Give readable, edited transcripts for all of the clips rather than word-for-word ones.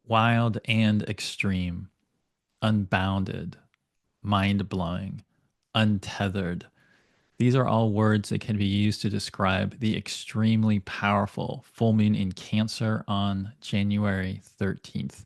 wild and extreme, unbounded, mind blowing, untethered. These are all words that can be used to describe the extremely powerful full moon in Cancer on January 13th.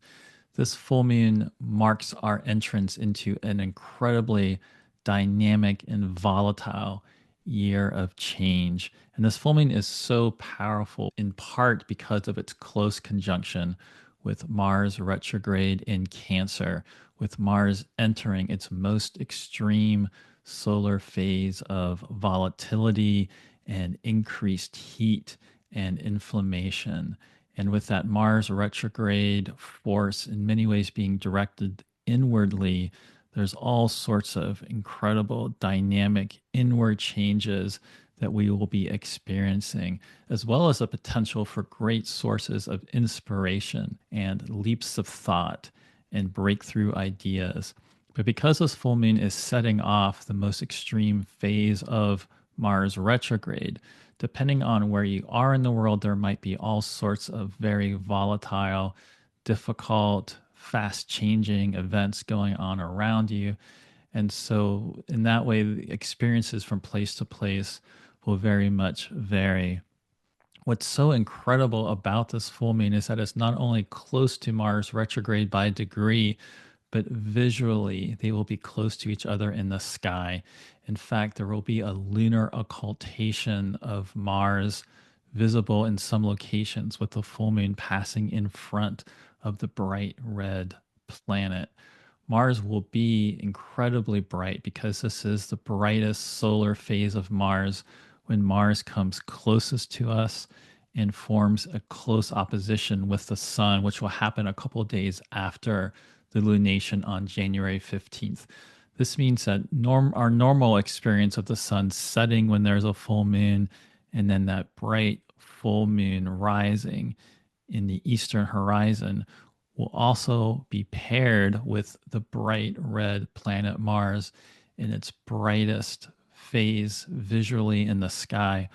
This full moon marks our entrance into an incredibly dynamic and volatile year of change. And this full moon is so powerful in part because of its close conjunction with Mars retrograde in Cancer, with Mars entering its most extreme solar phase of volatility and increased heat and inflammation. And with that Mars retrograde force in many ways being directed inwardly, there's all sorts of incredible dynamic inward changes that we will be experiencing, as well as a potential for great sources of inspiration and leaps of thought and breakthrough ideas. But because this full moon is setting off the most extreme phase of Mars retrograde, depending on where you are in the world, there might be all sorts of very volatile, difficult, fast changing events going on around you. And so, in that way, the experiences from place to place will very much vary. What's so incredible about this full moon is that it's not only close to Mars retrograde by a degree, but visually they will be close to each other in the sky. In fact, there will be a lunar occultation of Mars visible in some locations with the full moon passing in front of the bright red planet. Mars will be incredibly bright because this is the brightest solar phase of Mars when Mars comes closest to us and forms a close opposition with the sun, which will happen a couple of days after the lunation on January 15th. This means that our normal experience of the sun setting when there's a full moon and then that bright full moon rising in the eastern horizon will also be paired with the bright red planet Mars in its brightest phase visually in the sky,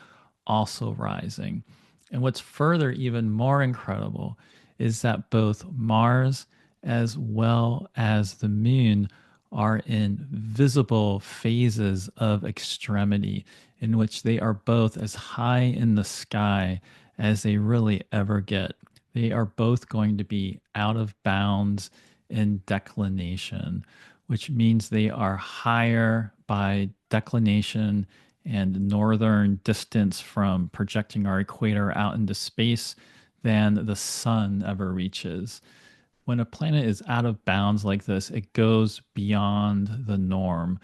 also rising. And what's further even more incredible is that both Mars as well as the moon are in visible phases of extremity in which they are both as high in the sky as they really ever get. They are both going to be out of bounds in declination, which means they are higher by declination and northern distance from projecting our equator out into space than the sun ever reaches. When a planet is out of bounds like this, it goes beyond the norm,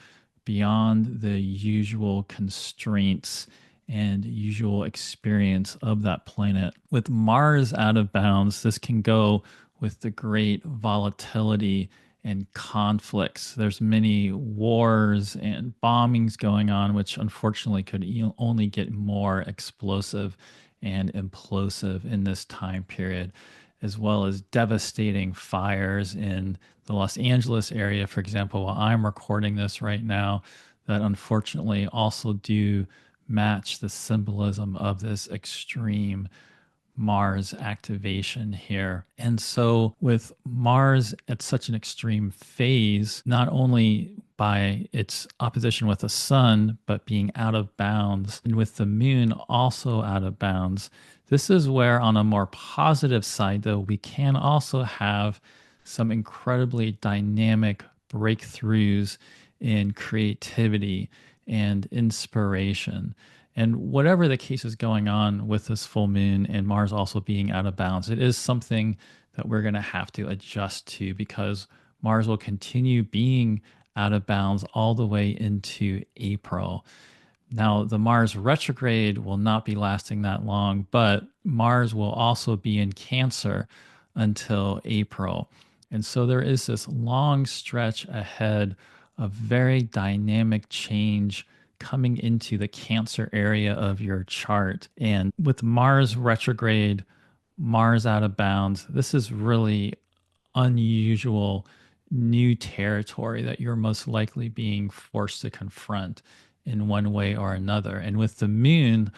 beyond the usual constraints and usual experience of that planet. With Mars out of bounds, this can go with the great volatility and conflicts. There's many wars and bombings going on, which unfortunately could only get more explosive and implosive in this time period, as well as devastating fires in the Los Angeles area, for example, while I'm recording this right now, that unfortunately also do match the symbolism of this extreme Mars activation here. And so, with Mars at such an extreme phase, not only by its opposition with the sun, but being out of bounds, and with the moon also out of bounds, this is where, on a more positive side, though, we can also have some incredibly dynamic breakthroughs in creativity and inspiration. And whatever the case is going on with this full moon and Mars also being out of bounds, it is something that we're going to have to adjust to because Mars will continue being out of bounds all the way into April. Now, the Mars retrograde will not be lasting that long, but Mars will also be in Cancer until April. And so there is this long stretch ahead of very dynamic change coming into the Cancer area of your chart. And with Mars retrograde, Mars out of bounds, this is really unusual new territory that you're most likely being forced to confront in one way or another. And with the moon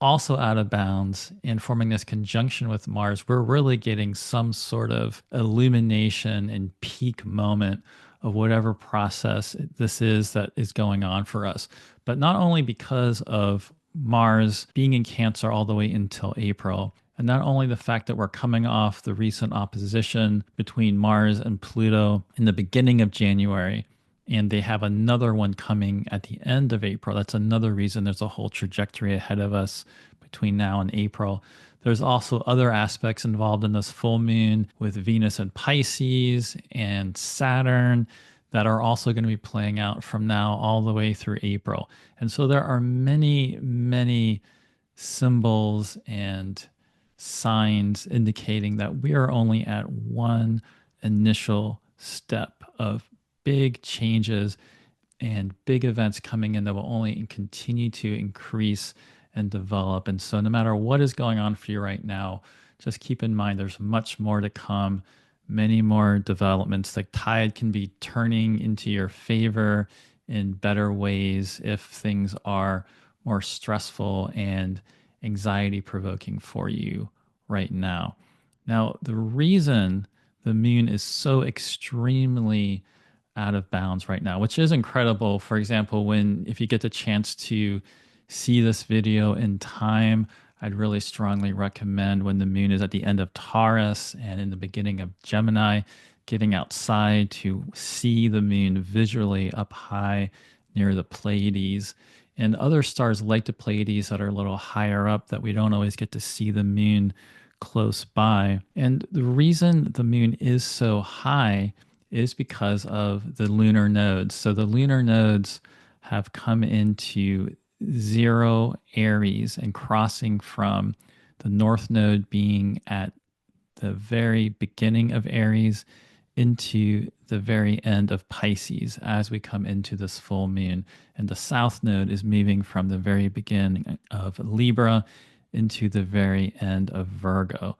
also out of bounds and forming this conjunction with Mars, we're really getting some sort of illumination and peak moment of whatever process this is that is going on for us. But not only because of Mars being in Cancer all the way until April, and not only the fact that we're coming off the recent opposition between Mars and Pluto in the beginning of January, and they have another one coming at the end of April. That's another reason there's a whole trajectory ahead of us between now and April. There's also other aspects involved in this full moon with Venus and Pisces and Saturn that are also going to be playing out from now all the way through April. And so there are many, many symbols and signs indicating that we are only at one initial step of big changes and big events coming in that will only continue to increase and develop. And so, no matter what is going on for you right now, just keep in mind there's much more to come, many more developments. The tide can be turning into your favor in better ways if things are more stressful and anxiety provoking for you right now. Now, the reason the moon is so extremely out of bounds right now, which is incredible. For example, when if you get the chance to see this video in time, I'd really strongly recommend when the moon is at the end of Taurus and in the beginning of Gemini, getting outside to see the moon visually up high near the Pleiades. And other stars like the Pleiades that are a little higher up that we don't always get to see the moon close by. And the reason the moon is so high is because of the lunar nodes. So the lunar nodes have come into 0 Aries and crossing from the north node being at the very beginning of Aries into the very end of Pisces as we come into this full moon. And the south node is moving from the very beginning of Libra into the very end of Virgo.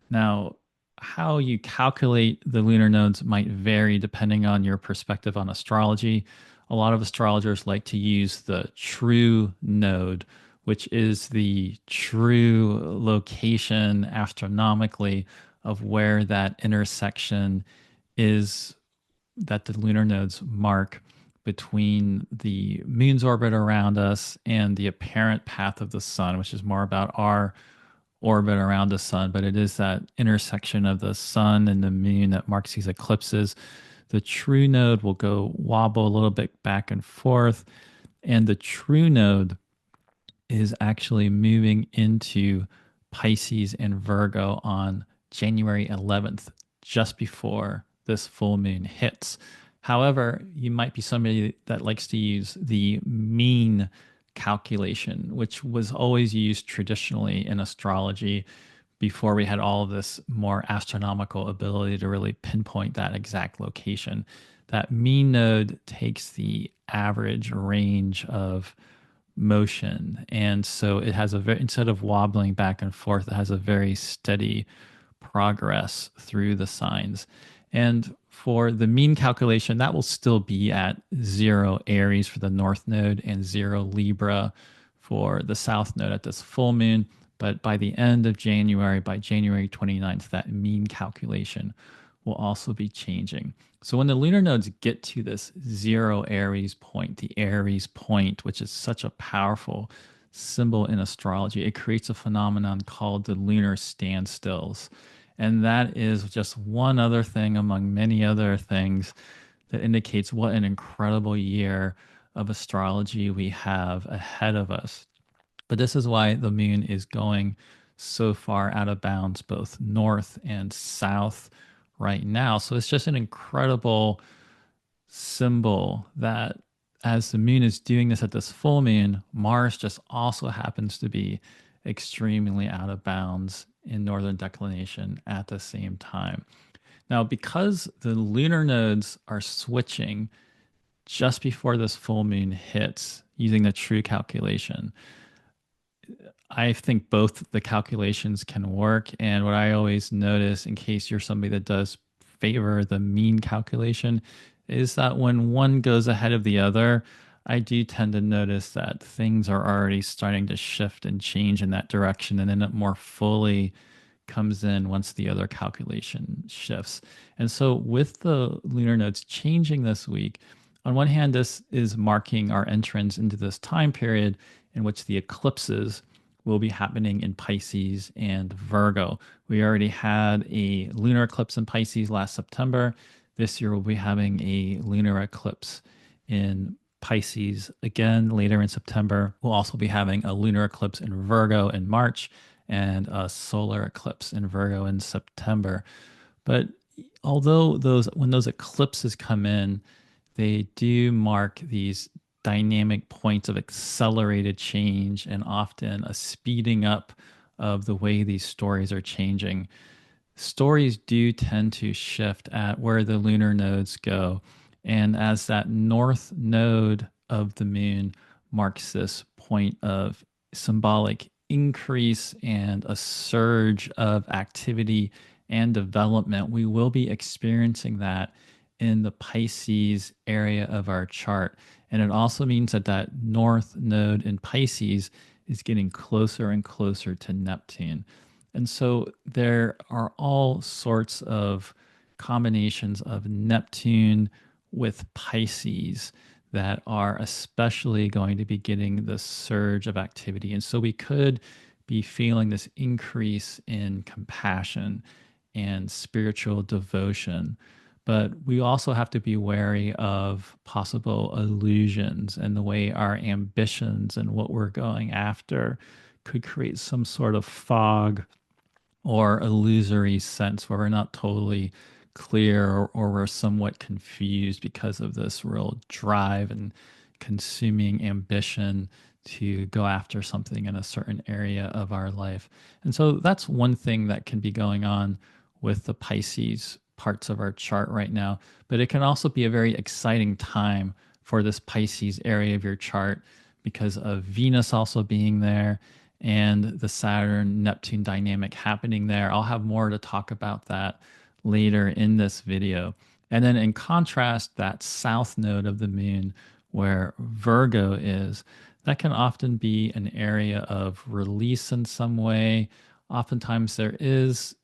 Now, how you calculate the lunar nodes might vary depending on your perspective on astrology. A lot of astrologers like to use the true node, which is the true location astronomically of where that intersection is that the lunar nodes mark between the moon's orbit around us and the apparent path of the sun, which is more about our orbit around the sun, but it is that intersection of the sun and the moon that marks these eclipses. The true node will go wobble a little bit back and forth, and the true node is actually moving into Pisces and Virgo on January 11th, just before this full moon hits. However, you might be somebody that likes to use the mean calculation, which was always used traditionally in astrology before we had all of this more astronomical ability to really pinpoint that exact location. That mean node takes the average range of motion. And so it has a very, instead of wobbling back and forth, it has a very steady progress through the signs. And for the mean calculation, that will still be at 0 Aries for the north node and 0 Libra for the south node at this full moon. But by the end of January, by January 29th, that mean calculation will also be changing. So when the lunar nodes get to this 0 Aries point, the Aries point, which is such a powerful symbol in astrology, it creates a phenomenon called the lunar standstills. And that is just one other thing among many other things that indicates what an incredible year of astrology we have ahead of us. But this is why the moon is going so far out of bounds, both north and south right now. So it's just an incredible symbol that as the moon is doing this at this full moon, Mars just also happens to be extremely out of bounds in northern declination at the same time. Now, because the lunar nodes are switching just before this full moon hits using the true calculation, I think both the calculations can work. And what I always notice, in case you're somebody that does favor the mean calculation, is that when one goes ahead of the other, I do tend to notice that things are already starting to shift and change in that direction, and then it more fully comes in once the other calculation shifts. And so, with the lunar nodes changing this week, on one hand, this is marking our entrance into this time period in which the eclipses will be happening in Pisces and Virgo. We already had a lunar eclipse in Pisces last September. This year, we'll be having a lunar eclipse in Pisces again later in September. We'll also be having a lunar eclipse in Virgo in March and a solar eclipse in Virgo in September. But although when those eclipses come in, they do mark these dynamic points of accelerated change and often a speeding up of the way these stories are changing. Stories do tend to shift at where the lunar nodes go. And as that north node of the moon marks this point of symbolic increase and a surge of activity and development, we will be experiencing that in the Pisces area of our chart. And it also means that that north node in Pisces is getting closer and closer to Neptune. And so there are all sorts of combinations of Neptune with Pisces that are especially going to be getting the surge of activity. And so we could be feeling this increase in compassion and spiritual devotion. But we also have to be wary of possible illusions and the way our ambitions and what we're going after could create some sort of fog or illusory sense where we're not totally clear, or we're somewhat confused because of this real drive and consuming ambition to go after something in a certain area of our life. And so that's one thing that can be going on with the Pisces parts of our chart right now. But it can also be a very exciting time for this Pisces area of your chart because of Venus also being there and the Saturn Neptune dynamic happening there. I'll have more to talk about that later in this video. And then in contrast, that south node of the moon where Virgo is, that can often be an area of release in some way. Oftentimes there is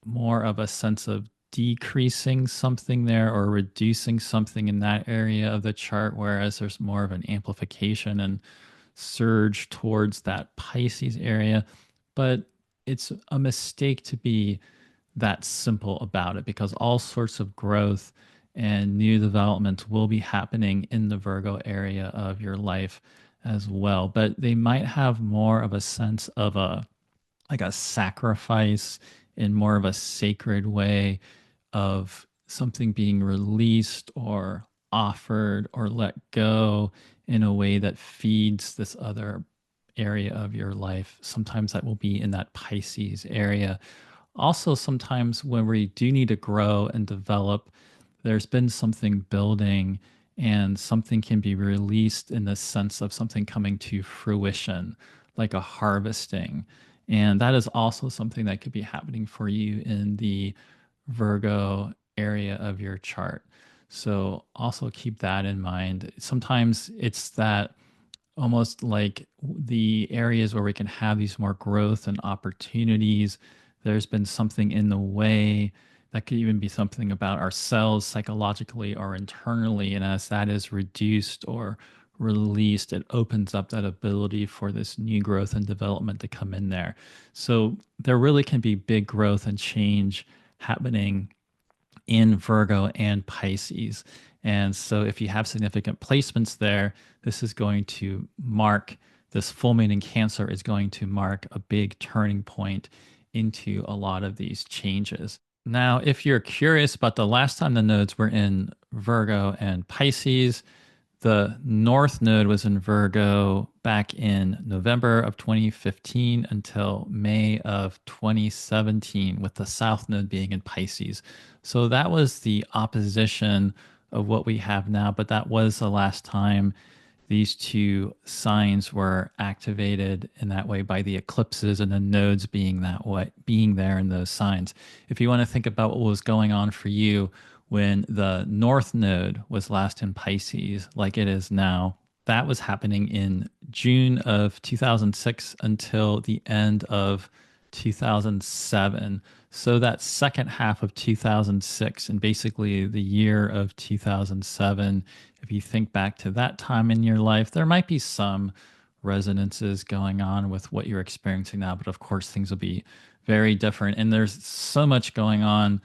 more of a sense of decreasing something there or reducing something in that area of the chart, whereas there's more of an amplification and surge towards that Pisces area. But it's a mistake to be that simple about it because all sorts of growth and new developments will be happening in the Virgo area of your life as well. But they might have more of a sense of a sacrifice in more of a sacred way of something being released or offered or let go in a way that feeds this other area of your life. Sometimes that will be in that Pisces area. Also, sometimes when we do need to grow and develop, there's been something building and something can be released in the sense of something coming to fruition, like a harvesting. And that is also something that could be happening for you in the Virgo area of your chart. So also keep that in mind. Sometimes it's that almost like the areas where we can have these more growth and opportunities. There's been something in the way that could even be something about ourselves psychologically or internally. And as that is reduced or released, it opens up that ability for this new growth and development to come in there. So there really can be big growth and change happening in Virgo and Pisces. And so if you have significant placements there, this is going to mark, this full moon in Cancer is going to mark a big turning point into a lot of these changes. Now, if you're curious about the last time the nodes were in Virgo and Pisces, the North Node was in Virgo back in November of 2015 until May of 2017, with the South Node being in Pisces. So that was the opposition of what we have now, but that was the last time these two signs were activated in that way by the eclipses and the nodes being that way, being there in those signs. If you want to think about what was going on for you when the North Node was last in Pisces, like it is now, That was happening in June of 2006 until the end of 2007. So that second half of 2006 and basically the year of 2007, if you think back to that time in your life, there might be some resonances going on with what you're experiencing now, but of course things will be very different. And there's so much going on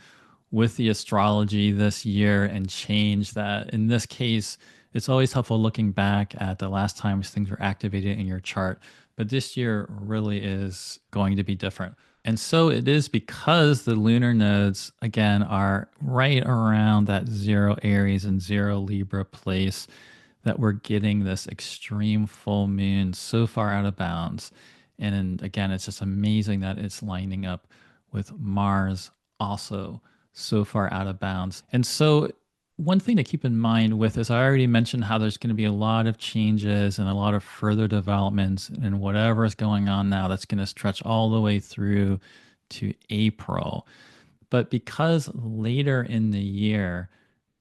with the astrology this year and change that in this case, it's always helpful looking back at the last times things were activated in your chart. But this year really is going to be different. And so it is because the lunar nodes, again, are right around that zero Aries and zero Libra place that we're getting this extreme full moon so far out of bounds. And again, it's just amazing that it's lining up with Mars also so far out of bounds. And so, one thing to keep in mind with this, I already mentioned how there's going to be a lot of changes and a lot of further developments and whatever is going on now that's going to stretch all the way through to April. But because later in the year,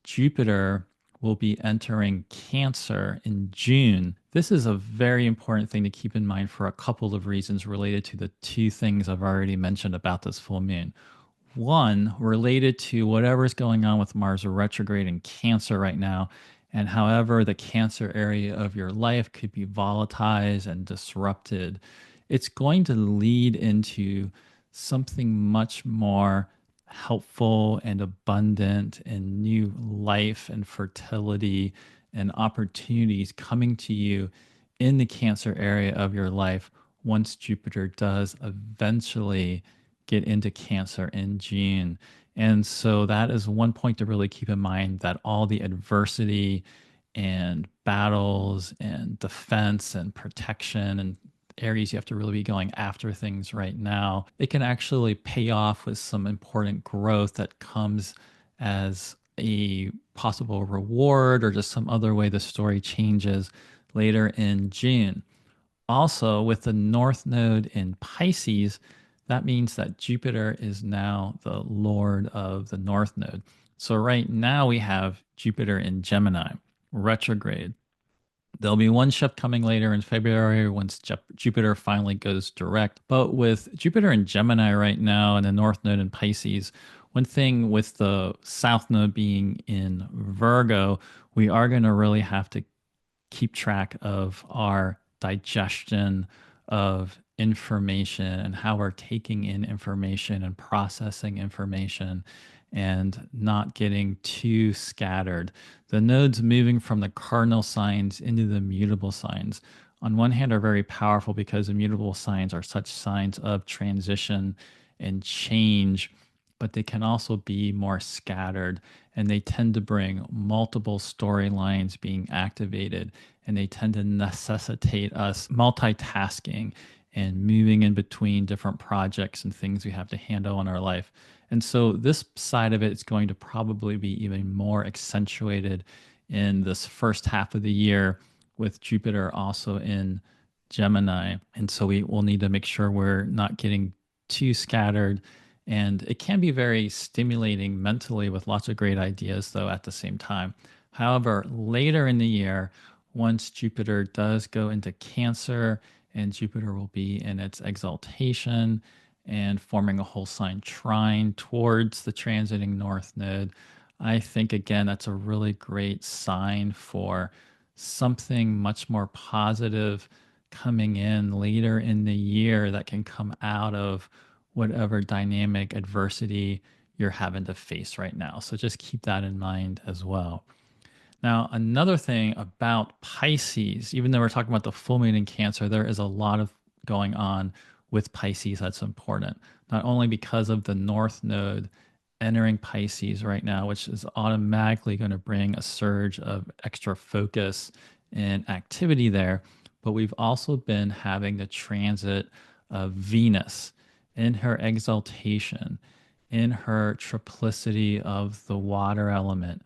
Jupiter will be entering Cancer in June. This is a very important thing to keep in mind for a couple of reasons related to the two things I've already mentioned about this full moon. One, related to whatever's going on with Mars retrograde in Cancer right now, and however the Cancer area of your life could be volatilized and disrupted, it's going to lead into something much more helpful and abundant and new life and fertility and opportunities coming to you in the Cancer area of your life once Jupiter does eventually get into Cancer in June. And so that is one point to really keep in mind, that all the adversity and battles and defense and protection and areas you have to really be going after things right now, it can actually pay off with some important growth that comes as a possible reward or just some other way the story changes later in June. Also, with the North Node in Pisces, that means that Jupiter is now the Lord of the North Node. So, right now we have Jupiter in Gemini, retrograde. There'll be one shift coming later in February once Jupiter finally goes direct. But with Jupiter in Gemini right now and the North Node in Pisces, one thing with the South Node being in Virgo, we are going to really have to keep track of our digestion of information and how we're taking in information and processing information and not getting too scattered. The nodes moving from the cardinal signs into the mutable signs, on one hand, are very powerful because immutable signs are such signs of transition and change, but they can also be more scattered and they tend to bring multiple storylines being activated and they tend to necessitate us multitasking and moving in between different projects and things we have to handle in our life. And so this side of it is going to probably be even more accentuated in this first half of the year with Jupiter also in Gemini. And so we will need to make sure we're not getting too scattered. And it can be very stimulating mentally with lots of great ideas, though, at the same time. However, later in the year, once Jupiter does go into Cancer and Jupiter will be in its exaltation and forming a whole sign trine towards the transiting North Node, I think, again, that's a really great sign for something much more positive coming in later in the year that can come out of whatever dynamic adversity you're having to face right now. So just keep that in mind as well. Now, another thing about Pisces, even though we're talking about the full moon in Cancer, there is a lot of going on with Pisces that's important. Not only because of the North Node entering Pisces right now, which is automatically going to bring a surge of extra focus and activity there, but we've also been having the transit of Venus in her exaltation, in her triplicity of the water element.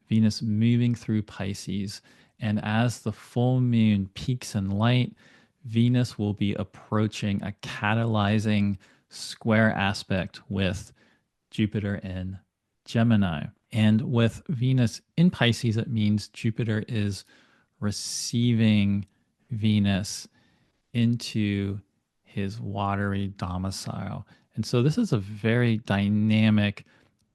Venus moving through Pisces. And as the full moon peaks in light, Venus will be approaching a catalyzing square aspect with Jupiter in Gemini. And with Venus in Pisces, it means Jupiter is receiving Venus into his watery domicile. And so this is a very dynamic,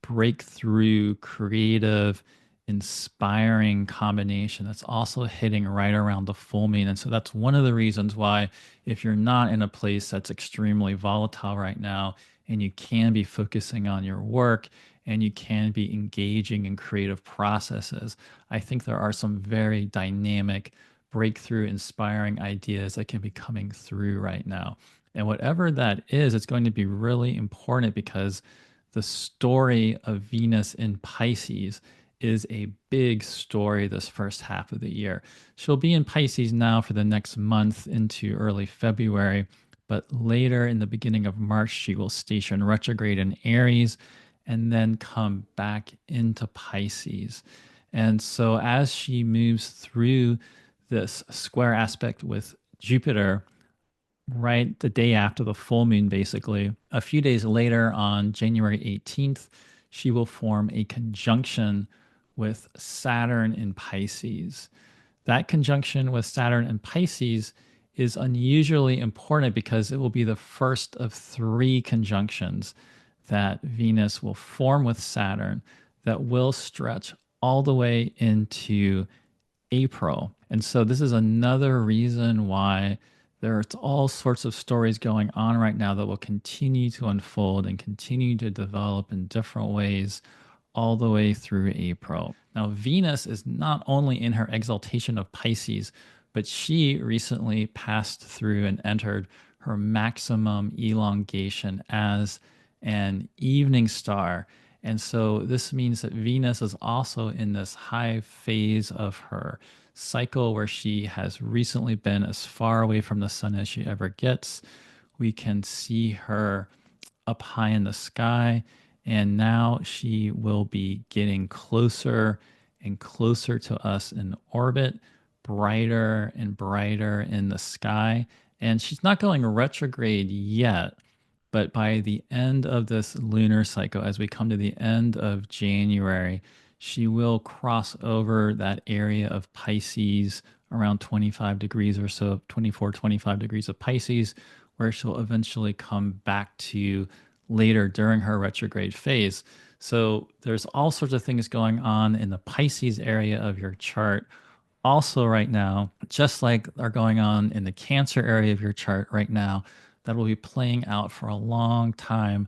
breakthrough, creative, inspiring combination that's also hitting right around the full moon. And so that's one of the reasons why, if you're not in a place that's extremely volatile right now, and you can be focusing on your work and you can be engaging in creative processes, I think there are some very dynamic, breakthrough, inspiring ideas that can be coming through right now. And whatever that is, it's going to be really important because the story of Venus in Pisces is a big story this first half of the year. She'll be in Pisces now for the next month into early February, but later in the beginning of March, she will station retrograde in Aries and then come back into Pisces. And so as she moves through this square aspect with Jupiter, right the day after the full moon, basically, a few days later on January 18th, she will form a conjunction with Saturn in Pisces. That conjunction with Saturn in Pisces is unusually important because it will be the first of three conjunctions that Venus will form with Saturn that will stretch all the way into April. And so this is another reason why there's all sorts of stories going on right now that will continue to unfold and continue to develop in different ways all the way through April. Now, Venus is not only in her exaltation of Pisces, but she recently passed through and entered her maximum elongation as an evening star. And so this means that Venus is also in this high phase of her cycle where she has recently been as far away from the sun as she ever gets. We can see her up high in the sky, and now she will be getting closer and closer to us in orbit, brighter and brighter in the sky. And she's not going retrograde yet, but by the end of this lunar cycle, as we come to the end of January, she will cross over that area of Pisces around 25 degrees or so, 24, 25 degrees of Pisces, where she'll eventually come back to later during her retrograde phase. So there's all sorts of things going on in the Pisces area of your chart also right now, just like are going on in the Cancer area of your chart right now, that will be playing out for a long time,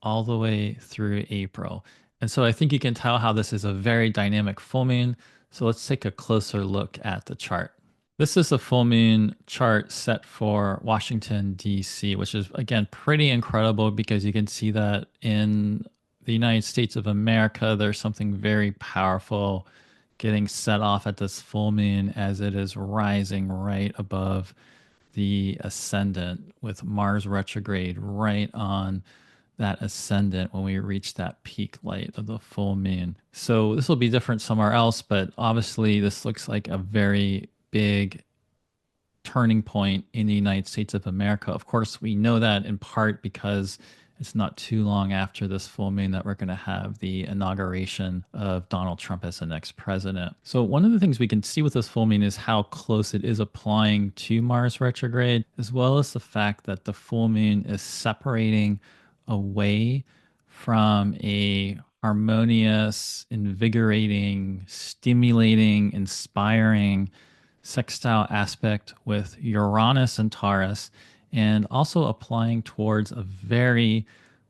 all the way through April. And so I think you can tell how this is a very dynamic full moon. So let's take a closer look at the chart. This is a full moon chart set for Washington, D.C., which is, again, pretty incredible because you can see that in the United States of America, there's something very powerful getting set off at this full moon as it is rising right above the ascendant, with Mars retrograde right on that ascendant when we reach that peak light of the full moon. So this will be different somewhere else, but obviously this looks like a very big turning point in the United States of America. Of course, we know that in part because it's not too long after this full moon that we're going to have the inauguration of Donald Trump as the next president. So one of the things we can see with this full moon is how close it is applying to Mars retrograde, as well as the fact that the full moon is separating away from a harmonious, invigorating, stimulating, inspiring sextile aspect with Uranus and Taurus, and also applying towards a very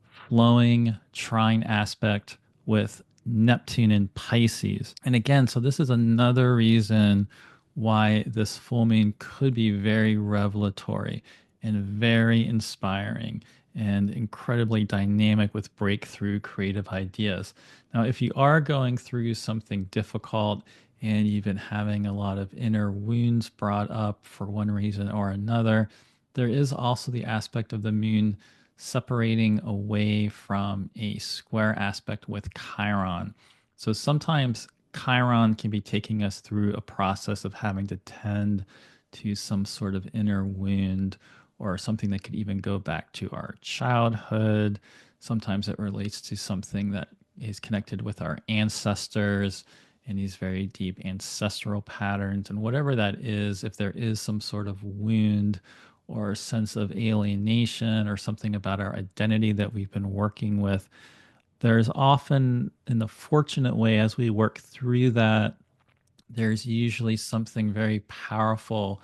flowing trine aspect with Neptune in Pisces. And again, so this is another reason why this full moon could be very revelatory and very inspiring and incredibly dynamic with breakthrough creative ideas. Now, if you are going through something difficult and you've been having a lot of inner wounds brought up for one reason or another, there is also the aspect of the moon separating away from a square aspect with Chiron. So sometimes Chiron can be taking us through a process of having to tend to some sort of inner wound or something that could even go back to our childhood. Sometimes it relates to something that is connected with our ancestors. and these very deep ancestral patterns. And whatever that is, if there is some sort of wound or sense of alienation or something about our identity that we've been working with, there's often, in the fortunate way, as we work through that, there's usually something very powerful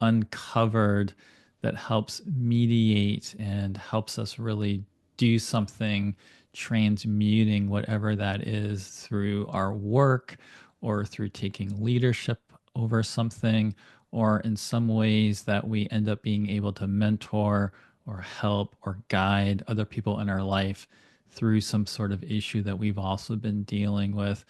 uncovered that helps mediate and helps us really do something, transmuting whatever that is through our work or through taking leadership over something, or in some ways that we end up being able to mentor or help or guide other people in our life through some sort of issue that we've also been dealing with.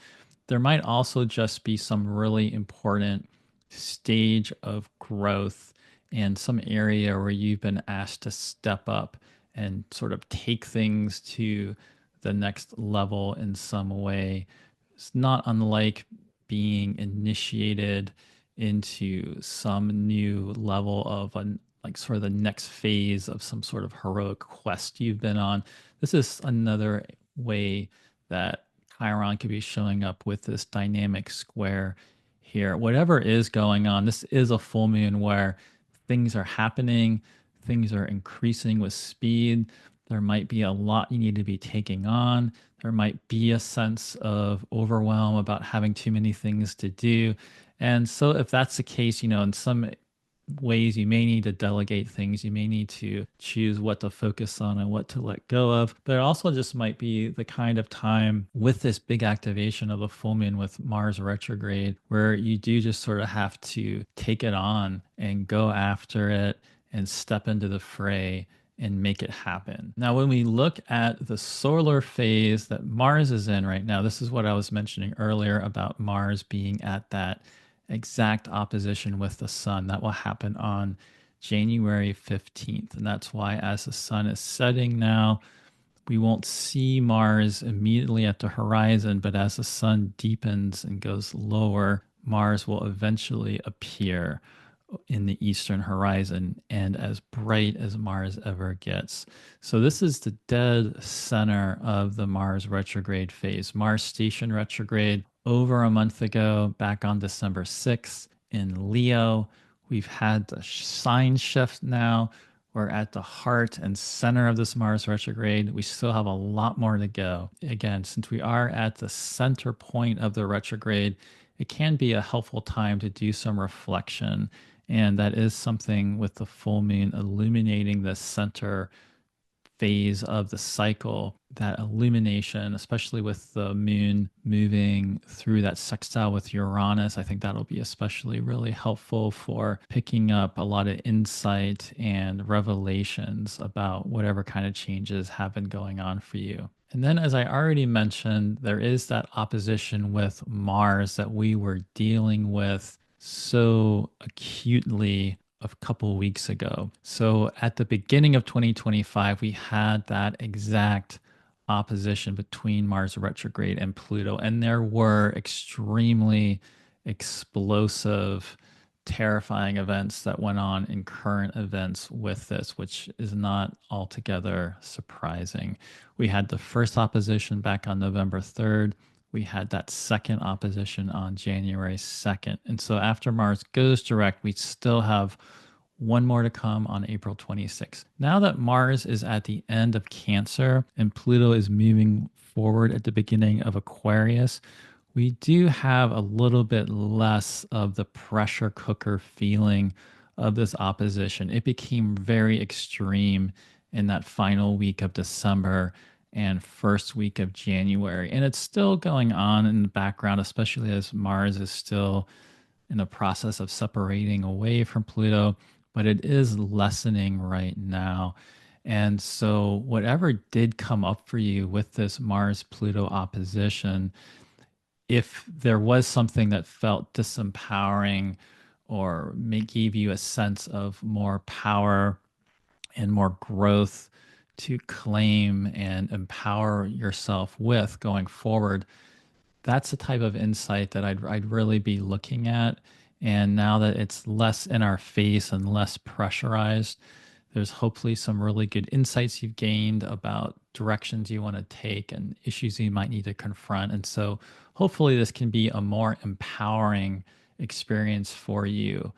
There might also just be some really important stage of growth and some area where you've been asked to step up and sort of take things to the next level in some way. It's not unlike being initiated into some new level of an like sort of the next phase of some sort of heroic quest you've been on. This is another way that Chiron could be showing up with this dynamic square here. Whatever is going on, this is a full moon where things are happening, things are increasing with speed. There might be a lot you need to be taking on. There might be a sense of overwhelm about having too many things to do. And so, if that's the case, in some ways you may need to delegate things, you may need to choose what to focus on and what to let go of, but it also just might be the kind of time with this big activation of a full moon with Mars retrograde where you do just sort of have to take it on and go after it and step into the fray and make it happen. Now, when we look at the solar phase that Mars is in right now, this is what I was mentioning earlier about Mars being at that exact opposition with the sun. That will happen on January 15th. And that's why, as the sun is setting now, we won't see Mars immediately at the horizon, but as the sun deepens and goes lower, Mars will eventually appear in the eastern horizon and as bright as Mars ever gets. So this is the dead center of the Mars retrograde phase. Mars station retrograde over a month ago, back on December 6th in Leo. We've had the sign shift now. We're at the heart and center of this Mars retrograde. We still have a lot more to go. Again, since we are at the center point of the retrograde, it can be a helpful time to do some reflection. And that is something with the full moon illuminating the center phase of the cycle, that illumination, especially with the moon moving through that sextile with Uranus. I think that'll be especially really helpful for picking up a lot of insight and revelations about whatever kind of changes have been going on for you. And then, as I already mentioned, there is that opposition with Mars that we were dealing with so acutely a couple weeks ago. So at the beginning of 2025, we had that exact opposition between Mars retrograde and Pluto, and there were extremely explosive, terrifying events that went on in current events with this, which is not altogether surprising. We had the first opposition back on November 3rd. We had that second opposition on January 2nd. And so after Mars goes direct, we still have one more to come on April 26th. Now that Mars is at the end of Cancer and Pluto is moving forward at the beginning of Aquarius, we do have a little bit less of the pressure cooker feeling of this opposition. It became very extreme in that final week of December and first week of January. And it's still going on in the background, especially as Mars is still in the process of separating away from Pluto, but it is lessening right now. And so, whatever did come up for you with this Mars Pluto opposition, if there was something that felt disempowering or gave you a sense of more power and more growth to claim and empower yourself with going forward, that's the type of insight that I'd really be looking at. And now that it's less in our face and less pressurized, There's hopefully some really good insights you've gained about directions you want to take and issues you might need to confront. And so hopefully this can be a more empowering experience for you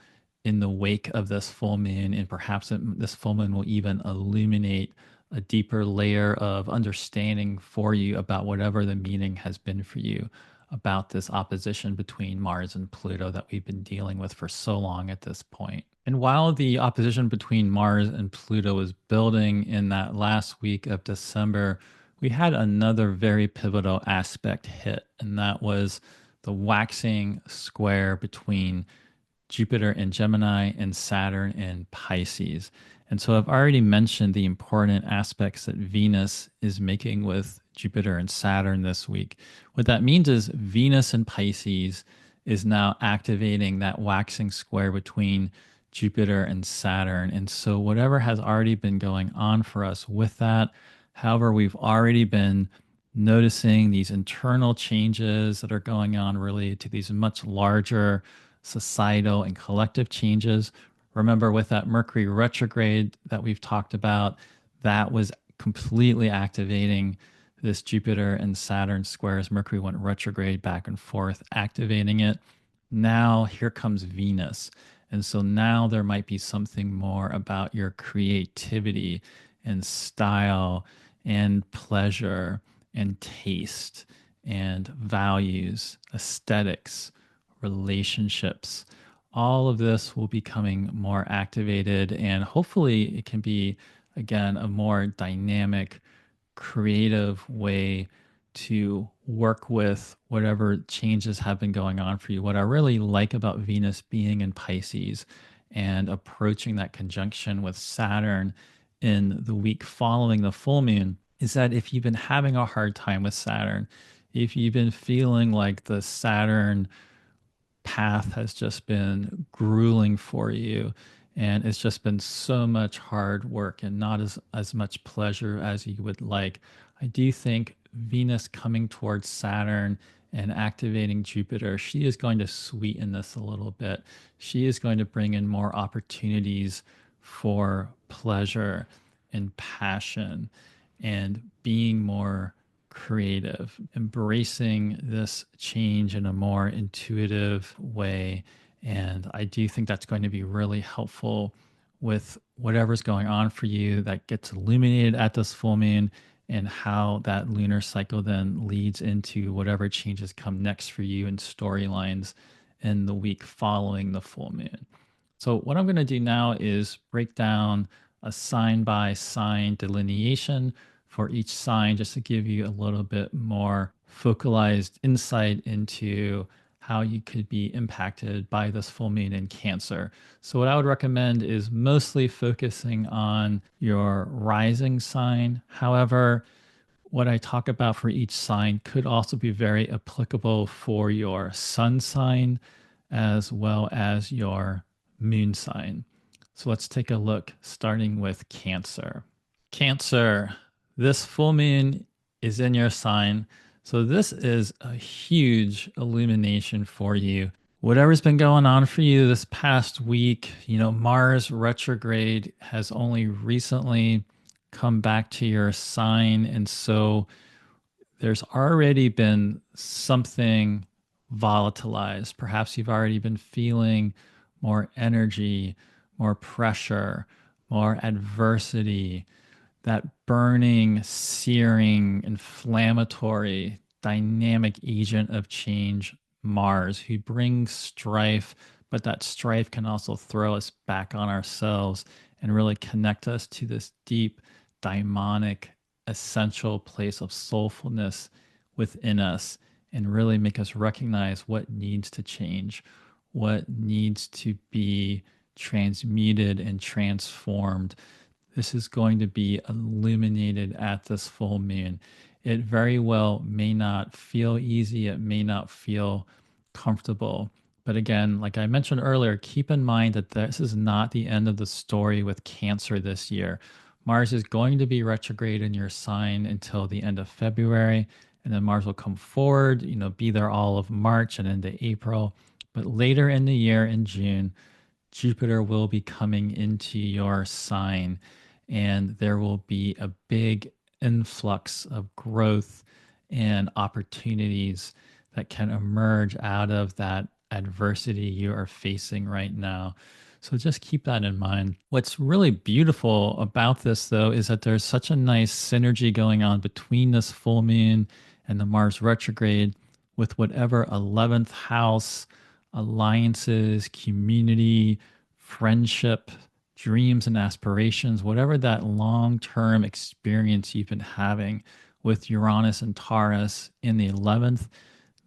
in the wake of this full moon. And perhaps this full moon will even illuminate a deeper layer of understanding for you about whatever the meaning has been for you about this opposition between Mars and Pluto that we've been dealing with for so long at this point. And while the opposition between Mars and Pluto was building in that last week of December, we had another very pivotal aspect hit, and that was the waxing square between Jupiter in Gemini and Saturn in Pisces. And so I've already mentioned the important aspects that Venus is making with Jupiter and Saturn this week. What that means is Venus in Pisces is now activating that waxing square between Jupiter and Saturn. And so whatever has already been going on for us with that, however, we've already been noticing these internal changes that are going on related to these much larger societal and collective changes. Remember, with that Mercury retrograde that we've talked about, that was completely activating this Jupiter and Saturn square as Mercury went retrograde back and forth, activating it. Now here comes Venus. And so now there might be something more about your creativity and style and pleasure and taste and values, aesthetics, relationships. All of this will be becoming more activated, and hopefully it can be, again, a more dynamic, creative way to work with whatever changes have been going on for you. What I really like about Venus being in Pisces and approaching that conjunction with Saturn in the week following the full moon is that if you've been having a hard time with Saturn, if you've been feeling like the Saturn path has just been grueling for you and it's just been so much hard work and not as much pleasure as you would like, I do think Venus coming towards Saturn and activating Jupiter, she is going to sweeten this a little bit. She is going to bring in more opportunities for pleasure and passion and being more creative, embracing this change in a more intuitive way. And I do think that's going to be really helpful with whatever's going on for you that gets illuminated at this full moon and how that lunar cycle then leads into whatever changes come next for you in storylines in the week following the full moon. So what I'm going to do now is break down a sign by sign delineation for each sign just to give you a little bit more focalized insight into how you could be impacted by this full moon in Cancer. So what I would recommend is mostly focusing on your rising sign. However, what I talk about for each sign could also be very applicable for your sun sign as well as your moon sign. So let's take a look starting with Cancer. Cancer, this full moon is in your sign. So this is a huge illumination for you. Whatever's been going on for you this past week, Mars retrograde has only recently come back to your sign. And so there's already been something volatilized. Perhaps you've already been feeling more energy, more pressure, more adversity, that burning, searing, inflammatory, dynamic agent of change, Mars, who brings strife, but that strife can also throw us back on ourselves and really connect us to this deep, daimonic, essential place of soulfulness within us and really make us recognize what needs to change, what needs to be transmuted and transformed. This is going to be illuminated at this full moon. It very well may not feel easy. It may not feel comfortable. But again, like I mentioned earlier, keep in mind that this is not the end of the story with Cancer this year. Mars is going to be retrograde in your sign until the end of February, and then Mars will come forward, be there all of March and into April. But later in the year, in June, Jupiter will be coming into your sign, and there will be a big influx of growth and opportunities that can emerge out of that adversity you are facing right now. So just keep that in mind. What's really beautiful about this, though, is that there's such a nice synergy going on between this full moon and the Mars retrograde with whatever 11th house alliances, community, friendship, dreams, and aspirations, whatever that long term experience you've been having with Uranus and Taurus in the 11th,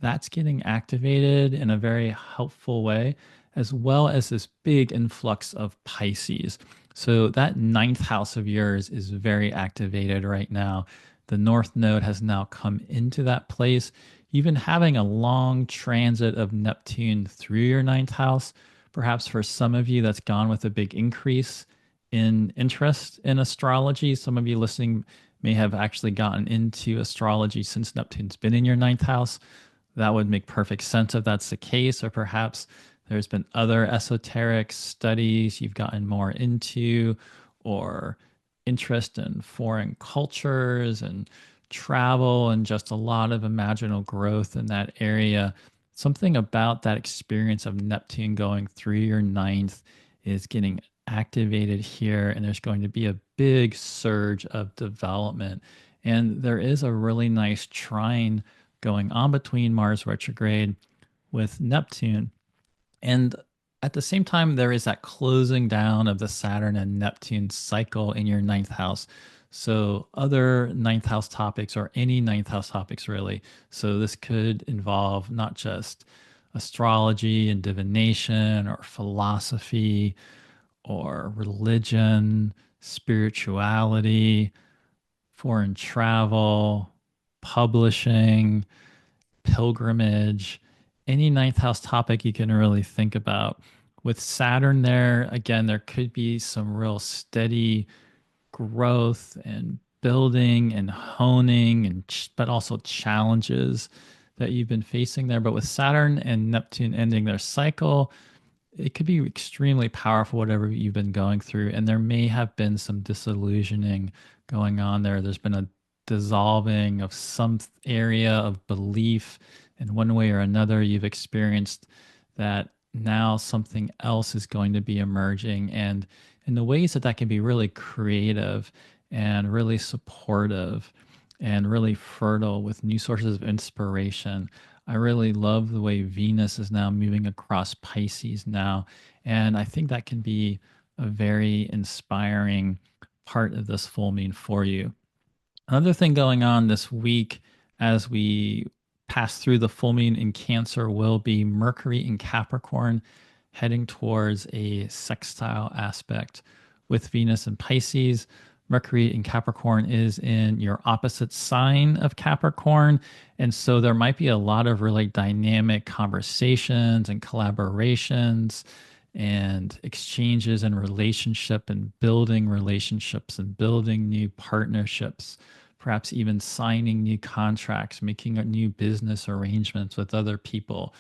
that's getting activated in a very helpful way, as well as this big influx of Pisces. So that ninth house of yours is very activated right now. The North Node has now come into that place. Even having a long transit of Neptune through your ninth house, perhaps for some of you, that's gone with a big increase in interest in astrology. Some of you listening may have actually gotten into astrology since Neptune's been in your ninth house. That would make perfect sense if that's the case, or perhaps there's been other esoteric studies you've gotten more into, or interest in foreign cultures and travel and just a lot of imaginal growth in that area. Something about that experience of Neptune going through your ninth is getting activated here, and there's going to be a big surge of development. And there is a really nice trine going on between Mars retrograde with Neptune. And at the same time, there is that closing down of the Saturn and Neptune cycle in your ninth house. So, other ninth house topics, or any ninth house topics, really. So, this could involve not just astrology and divination, or philosophy, or religion, spirituality, foreign travel, publishing, pilgrimage, any ninth house topic you can really think about. With Saturn there, again, there could be some real steady growth and building and honing, but also challenges that you've been facing there. But with Saturn and Neptune ending their cycle, it could be extremely powerful, whatever you've been going through. And there may have been some disillusioning going on there. There's been a dissolving of some area of belief in one way or another. You've experienced that now something else is going to be emerging. And in the ways that that can be really creative and really supportive and really fertile with new sources of inspiration. I really love the way Venus is now moving across Pisces now. And I think that can be a very inspiring part of this full moon for you. Another thing going on this week as we pass through the full moon in Cancer will be Mercury in Capricorn heading towards a sextile aspect with Venus in Pisces. Mercury in Capricorn is in your opposite sign of Capricorn. And so there might be a lot of really dynamic conversations and collaborations and exchanges and relationship and building relationships and building new partnerships, perhaps even signing new contracts, making new business arrangements with other people.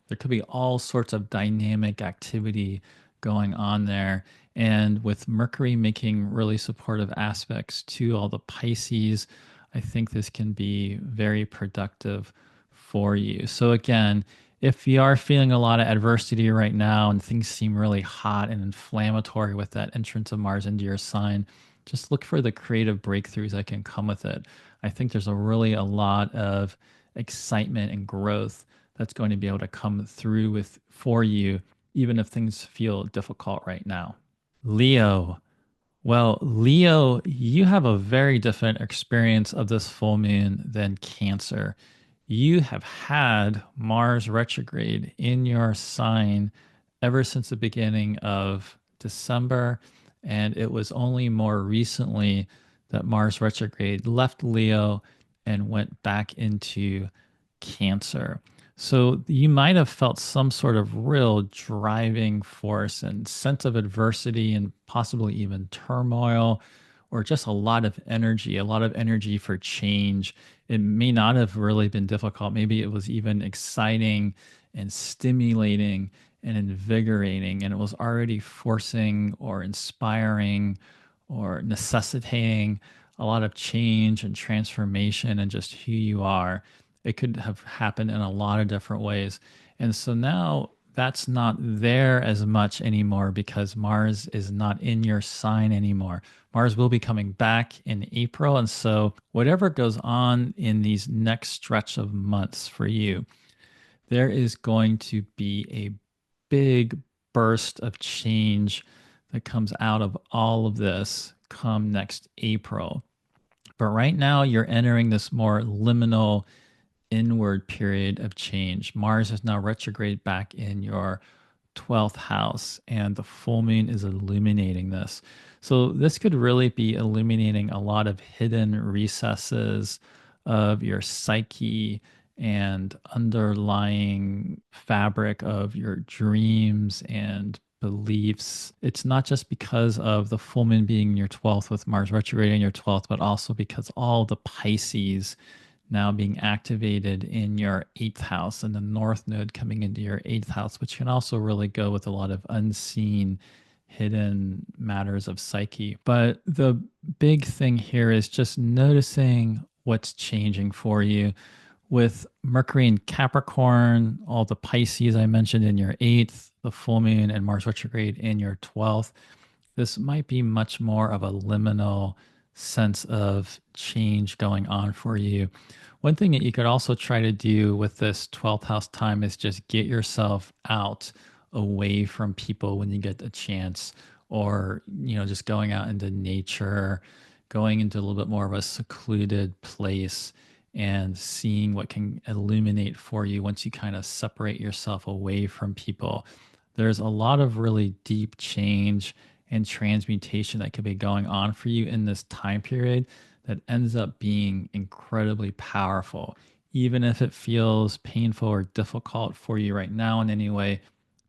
There could be all sorts of dynamic activity going on there. And with Mercury making really supportive aspects to all the Pisces, I think this can be very productive for you. So, again, if you are feeling a lot of adversity right now and things seem really hot and inflammatory with that entrance of Mars into your sign, just look for the creative breakthroughs that can come with it. I think there's a lot of excitement and growth that's going to be able to come through with for you, even if things feel difficult right now. Leo. Well, Leo, you have a very different experience of this full moon than Cancer. You have had Mars retrograde in your sign ever since the beginning of December, and it was only more recently that Mars retrograde left Leo and went back into Cancer. So you might have felt some sort of real driving force and sense of adversity and possibly even turmoil, or just a lot of energy for change. It may not have really been difficult. Maybe it was even exciting and stimulating and invigorating, and it was already forcing or inspiring or necessitating a lot of change and transformation and just who you are. It could have happened in a lot of different ways. And so now that's not there as much anymore because Mars is not in your sign anymore. Mars will be coming back in April. And so, whatever goes on in these next stretch of months for you, there is going to be a big burst of change that comes out of all of this come next April. But right now, you're entering this more liminal inward period of change. Mars is now retrograde back in your 12th house, and the full moon is illuminating this. So, this could really be illuminating a lot of hidden recesses of your psyche and underlying fabric of your dreams and beliefs. It's not just because of the full moon being in your 12th with Mars retrograde in your 12th, but also because all the Pisces now being activated in your eighth house and the north node coming into your eighth house, which can also really go with a lot of unseen, hidden matters of psyche. But the big thing here is just noticing what's changing for you. With Mercury in Capricorn, all the Pisces I mentioned in your eighth, the full moon and Mars retrograde in your 12th, this might be much more of a liminal sense of change going on for you. One thing that you could also try to do with this 12th house time is just get yourself out away from people when you get a chance, or, just going out into nature, going into a little bit more of a secluded place and seeing what can illuminate for you once you kind of separate yourself away from people. There's a lot of really deep change and transmutation that could be going on for you in this time period that ends up being incredibly powerful. Even if it feels painful or difficult for you right now in any way,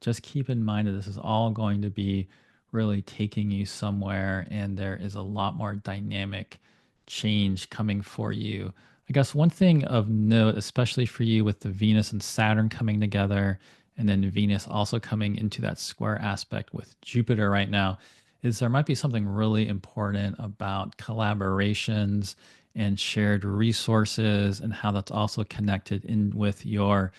just keep in mind that this is all going to be really taking you somewhere, and there is a lot more dynamic change coming for you. I guess one thing of note, especially for you with the Venus and Saturn coming together, and then Venus also coming into that square aspect with Jupiter right now, is there might be something really important about collaborations and shared resources and how that's also connected in with your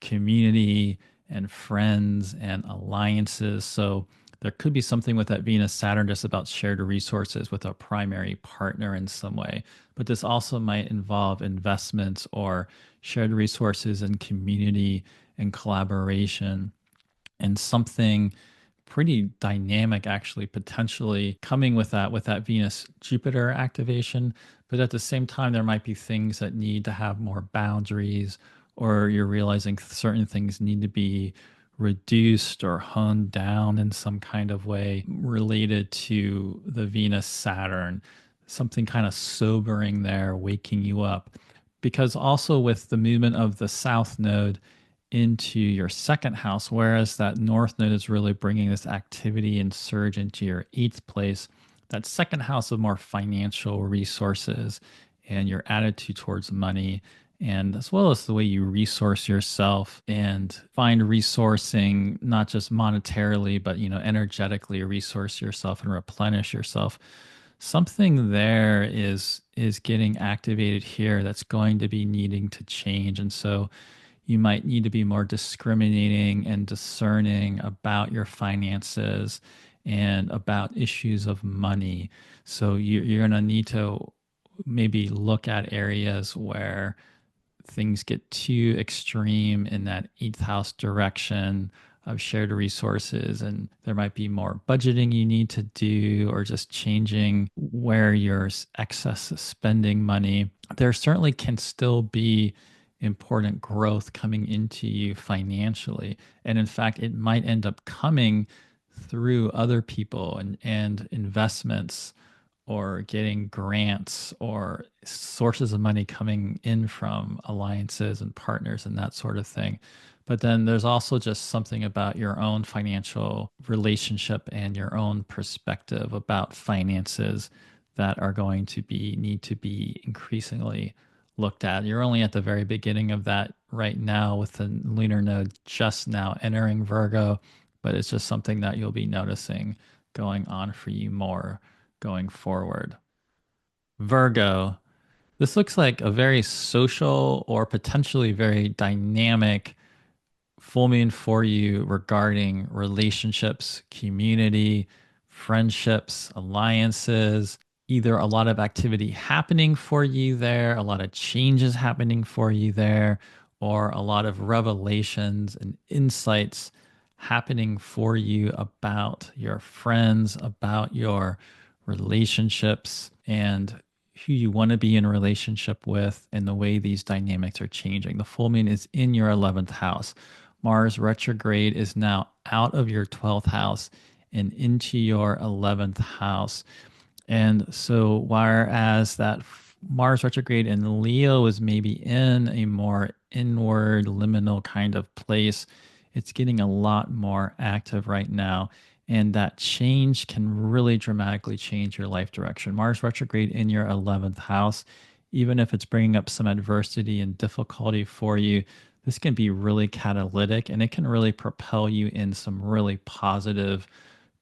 community and friends and alliances. So there could be something with that Venus Saturn just about shared resources with a primary partner in some way. But this also might involve investments or shared resources and community and collaboration, and something pretty dynamic actually potentially coming with that Venus Jupiter activation. But at the same time, there might be things that need to have more boundaries, or you're realizing certain things need to be reduced or honed down in some kind of way related to the Venus Saturn, something kind of sobering there, waking you up. Because also with the movement of the South Node into your second house, whereas that North Node is really bringing this activity and surge into your eighth place, that second house of more financial resources and your attitude towards money, and as well as the way you resource yourself and find resourcing, not just monetarily, but energetically resource yourself and replenish yourself. Something there is getting activated here that's going to be needing to change. And so you might need to be more discriminating and discerning about your finances and about issues of money. So you're going to need to maybe look at areas where things get too extreme in that eighth house direction of shared resources, and there might be more budgeting you need to do, or just changing where your excess spending money. There certainly can still be important growth coming into you financially, and in fact it might end up coming through other people and investments, or getting grants or sources of money coming in from alliances and partners and that sort of thing. But then there's also just something about your own financial relationship and your own perspective about finances that are going to be need to be increasingly looked at. You're only at the very beginning of that right now with the lunar node just now entering Virgo, but it's just something that you'll be noticing going on for you more going forward. Virgo, this looks like a very social or potentially very dynamic full moon for you regarding relationships, community, friendships, alliances, either a lot of activity happening for you there, a lot of changes happening for you there, or a lot of revelations and insights happening for you about your friends, about your relationships, and who you want to be in a relationship with, and the way these dynamics are changing. The full moon is in your 11th house. Mars retrograde is now out of your 12th house and into your 11th house. And so, whereas that Mars retrograde in Leo is maybe in a more inward, liminal kind of place, it's getting a lot more active right now. And that change can really dramatically change your life direction. Mars retrograde in your 11th house, even if it's bringing up some adversity and difficulty for you, this can be really catalytic and it can really propel you in some really positive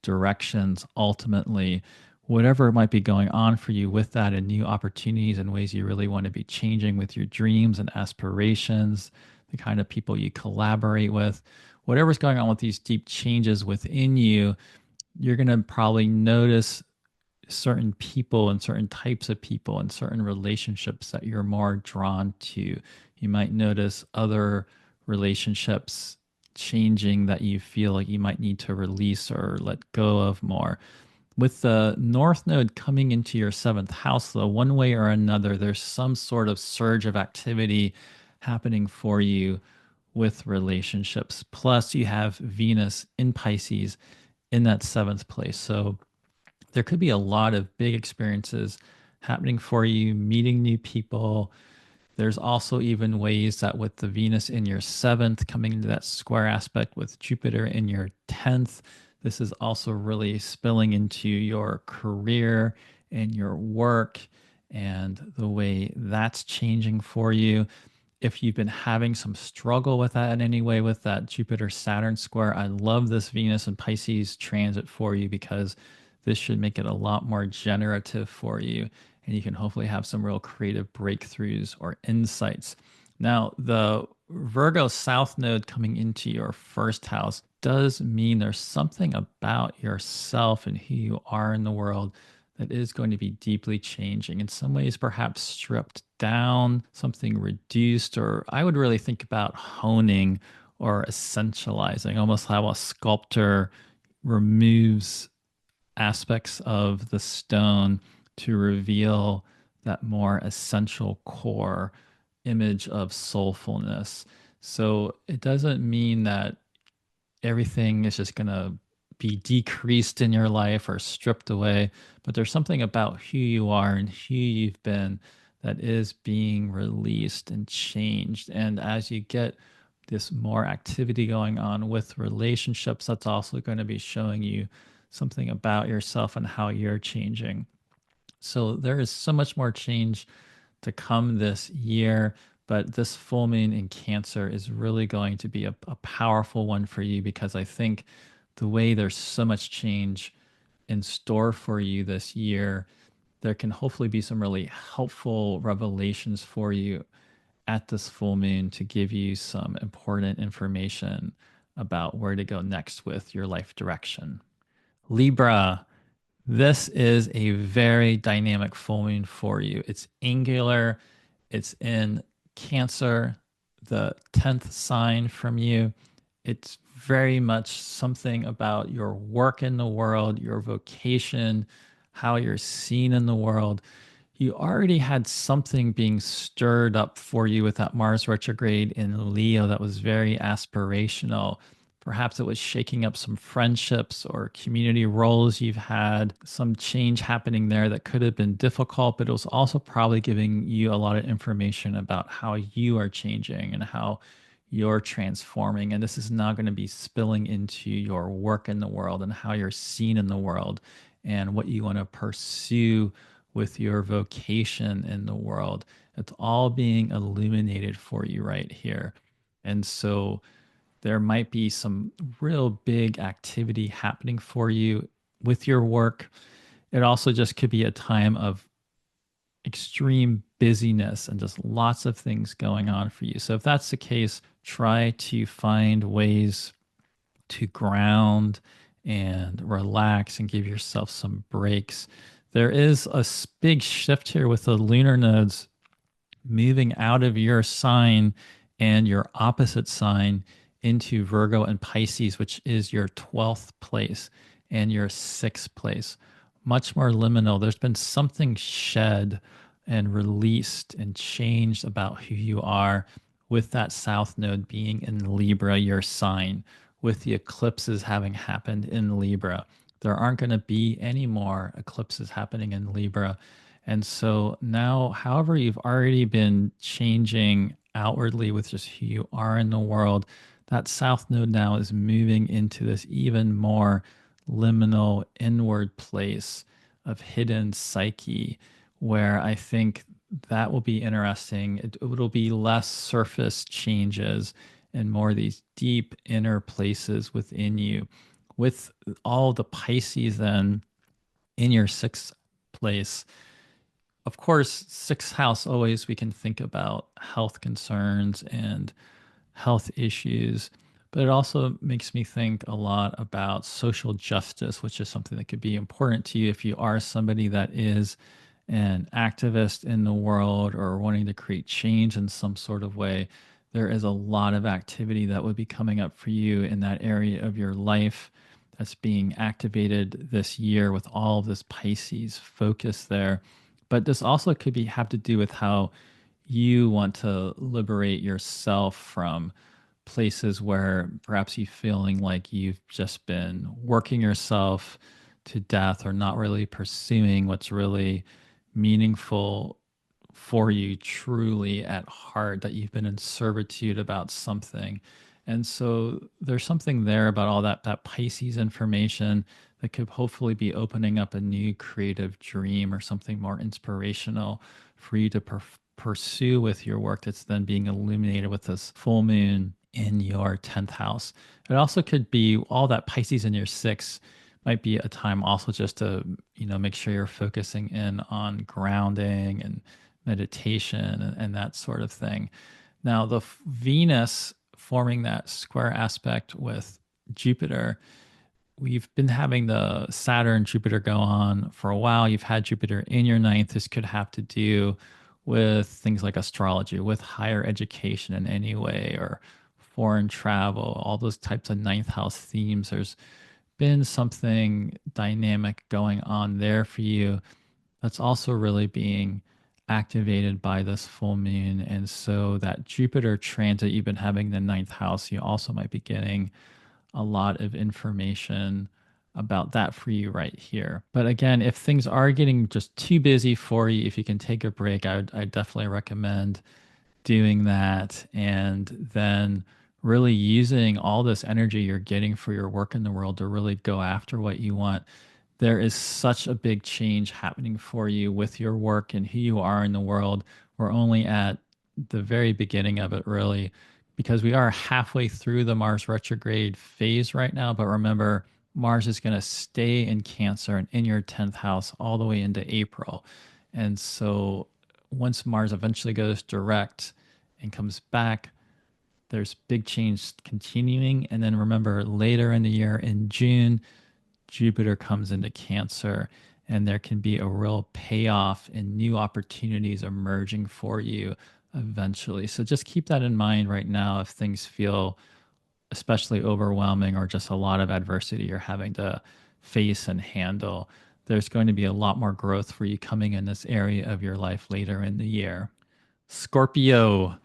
directions ultimately, whatever might be going on for you with that, and new opportunities and ways you really want to be changing with your dreams and aspirations, the kind of people you collaborate with, whatever's going on with these deep changes within you, you're going to probably notice certain people and certain types of people and certain relationships that you're more drawn to. You might notice other relationships changing that you feel like you might need to release or let go of more. With the North Node coming into your seventh house, though, one way or another, there's some sort of surge of activity happening for you with relationships. Plus, you have Venus in Pisces in that seventh place. So there could be a lot of big experiences happening for you, meeting new people. There's also even ways that with the Venus in your seventh coming into that square aspect with Jupiter in your 10th, this is also really spilling into your career and your work and the way that's changing for you. If you've been having some struggle with that in any way with that Jupiter Saturn square, I love this Venus and Pisces transit for you because this should make it a lot more generative for you, and you can hopefully have some real creative breakthroughs or insights. Now, the Virgo South node coming into your first house does mean there's something about yourself and who you are in the world that is going to be deeply changing. In some ways, perhaps stripped down, something reduced, or I would really think about honing or essentializing, almost how a sculptor removes aspects of the stone to reveal that more essential core image of soulfulness. So it doesn't mean that everything is just going to be decreased in your life or stripped away, but there's something about who you are and who you've been that is being released and changed. And as you get this more activity going on with relationships, that's also going to be showing you something about yourself and how you're changing. So there is so much more change to come this year, but this full moon in Cancer is really going to be a powerful one for you because I think the way there's so much change in store for you this year, there can hopefully be some really helpful revelations for you at this full moon to give you some important information about where to go next with your life direction. Libra, this is a very dynamic full moon for you. It's angular, it's in Cancer, the 10th sign from you. It's very much something about your work in the world, your vocation, how you're seen in the world. You already had something being stirred up for you with that Mars retrograde in Leo that was very aspirational. Perhaps it was shaking up some friendships or community roles you've had, some change happening there that could have been difficult, but it was also probably giving you a lot of information about how you are changing and how you're transforming. And this is now going to be spilling into your work in the world and how you're seen in the world and what you want to pursue with your vocation in the world. It's all being illuminated for you right here. And so there might be some real big activity happening for you with your work. It also just could be a time of extreme busyness and just lots of things going on for you. So if that's the case, try to find ways to ground and relax and give yourself some breaks. There is a big shift here with the lunar nodes moving out of your sign and your opposite sign into Virgo and Pisces, which is your 12th place and your 6th place. Much more liminal. There's been something shed and released and changed about who you are with that South node being in Libra, your sign, with the eclipses having happened in Libra. There aren't going to be any more eclipses happening in Libra. And so now, however, you've already been changing outwardly with just who you are in the world, that South node now is moving into this even more liminal inward place of hidden psyche, where I think that will be interesting. It'll be less surface changes and more these deep inner places within you. With all the Pisces then in your 6th place, of course, 6th house, always we can think about health concerns and health issues, but it also makes me think a lot about social justice, which is something that could be important to you if you are somebody that is an activist in the world or wanting to create change in some sort of way. There is a lot of activity that would be coming up for you in that area of your life that's being activated this year with all of this Pisces focus there. But this also could be have to do with how you want to liberate yourself from places where perhaps you feeling like you've just been working yourself to death or not really pursuing what's really meaningful for you truly at heart, that you've been in servitude about something. And so there's something there about all that Pisces information that could hopefully be opening up a new creative dream or something more inspirational for you to pursue with your work that's then being illuminated with this full moon in your 10th house. It also could be all that Pisces in your 6th might be a time also just to, make sure you're focusing in on grounding and meditation and that sort of thing. Now, the Venus forming that square aspect with Jupiter, we've been having the Saturn Jupiter go on for a while. You've had Jupiter in your 9th. This could have to do with things like astrology, with higher education in any way, or foreign travel, all those types of 9th house themes. There's been something dynamic going on there for you that's also really being activated by this full moon. And so that Jupiter transit you've been having in the 9th house, you also might be getting a lot of information about that for you right here. But again, if things are getting just too busy for you, if you can take a break, I definitely recommend doing that, and then really using all this energy you're getting for your work in the world to really go after what you want. There is such a big change happening for you with your work and who you are in the world. We're only at the very beginning of it, really, because we are halfway through the Mars retrograde phase right now. But remember, Mars is going to stay in Cancer and in your 10th house all the way into April. And so once Mars eventually goes direct and comes back, there's big change continuing. And then remember, later in the year in June, Jupiter comes into Cancer, and there can be a real payoff and new opportunities emerging for you eventually. So just keep that in mind right now if things feel especially overwhelming or just a lot of adversity you're having to face and handle. There's going to be a lot more growth for you coming in this area of your life later in the year. Scorpio,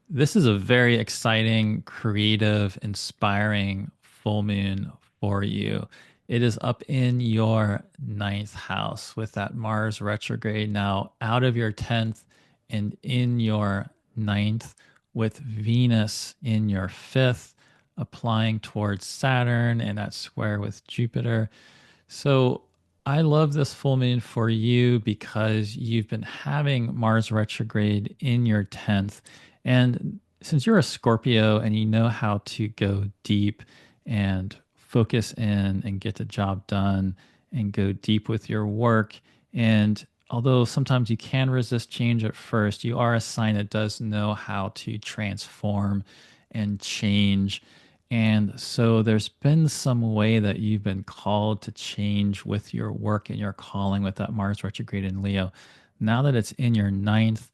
this is a very exciting, creative, inspiring full moon for you. It is up in your 9th house with that Mars retrograde now out of your 10th and in your 9th, with Venus in your 5th, applying towards Saturn and that square with Jupiter. So I love this full moon for you because you've been having Mars retrograde in your 10th. And since you're a Scorpio and you know how to go deep and focus in and get the job done and go deep with your work, and although sometimes you can resist change at first, you are a sign that does know how to transform and change. And so there's been some way that you've been called to change with your work and your calling with that Mars retrograde in Leo. Now that it's in your ninth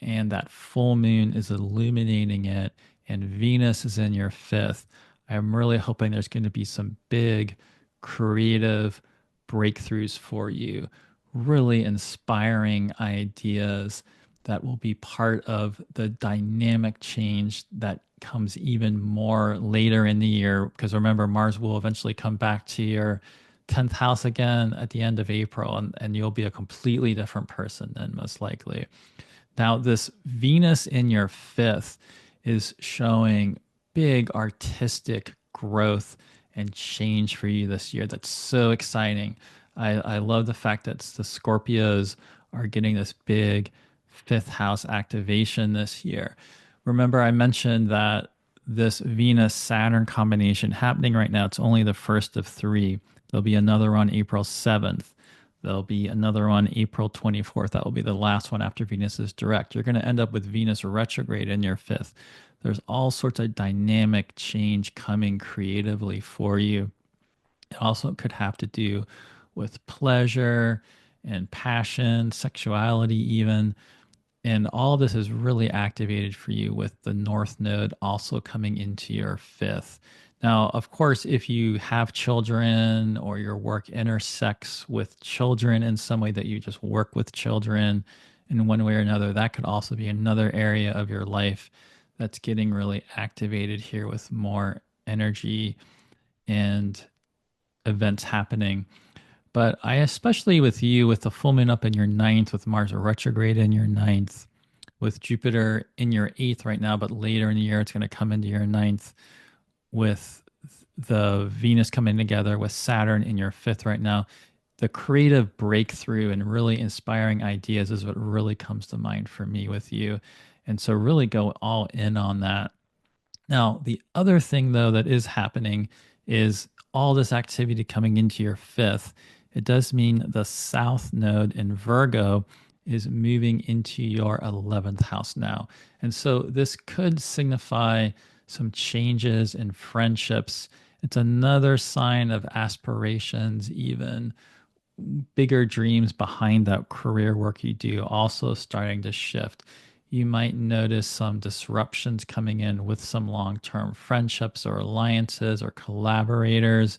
and that full moon is illuminating it, and Venus is in your fifth, I'm really hoping there's going to be some big creative breakthroughs for you, really inspiring ideas that will be part of the dynamic change that comes even more later in the year. Because remember, Mars will eventually come back to your 10th house again at the end of April, and you'll be a completely different person then, most likely. Now, this Venus in your fifth is showing big artistic growth and change for you this year. That's so exciting. I love the fact that the Scorpios are getting this big fifth house activation this year. Remember, I mentioned that this Venus Saturn combination happening right now, it's only the first of three. There'll be another on April 7th. There'll be another on April 24th. That will be the last one after Venus is direct. You're going to end up with Venus retrograde in your fifth. There's all sorts of dynamic change coming creatively for you. It also could have to do with pleasure and passion, sexuality, even. And all of this is really activated for you with the North Node also coming into your fifth. Now, of course, if you have children or your work intersects with children in some way that you just work with children in one way or another, that could also be another area of your life that's getting really activated here with more energy and events happening. But I especially with you, with the full moon up in your ninth, with Mars retrograde in your ninth, with Jupiter in your eighth right now, but later in the year it's going to come into your ninth, with the Venus coming together with Saturn in your fifth right now. The creative breakthrough and really inspiring ideas is what really comes to mind for me with you. And so, really go all in on that. Now, the other thing, though, that is happening is all this activity coming into your fifth. It does mean the South Node in Virgo is moving into your 11th house now. And so this could signify some changes in friendships. It's another sign of aspirations, even bigger dreams behind that career work you do also starting to shift. You might notice some disruptions coming in with some long term friendships or alliances or collaborators.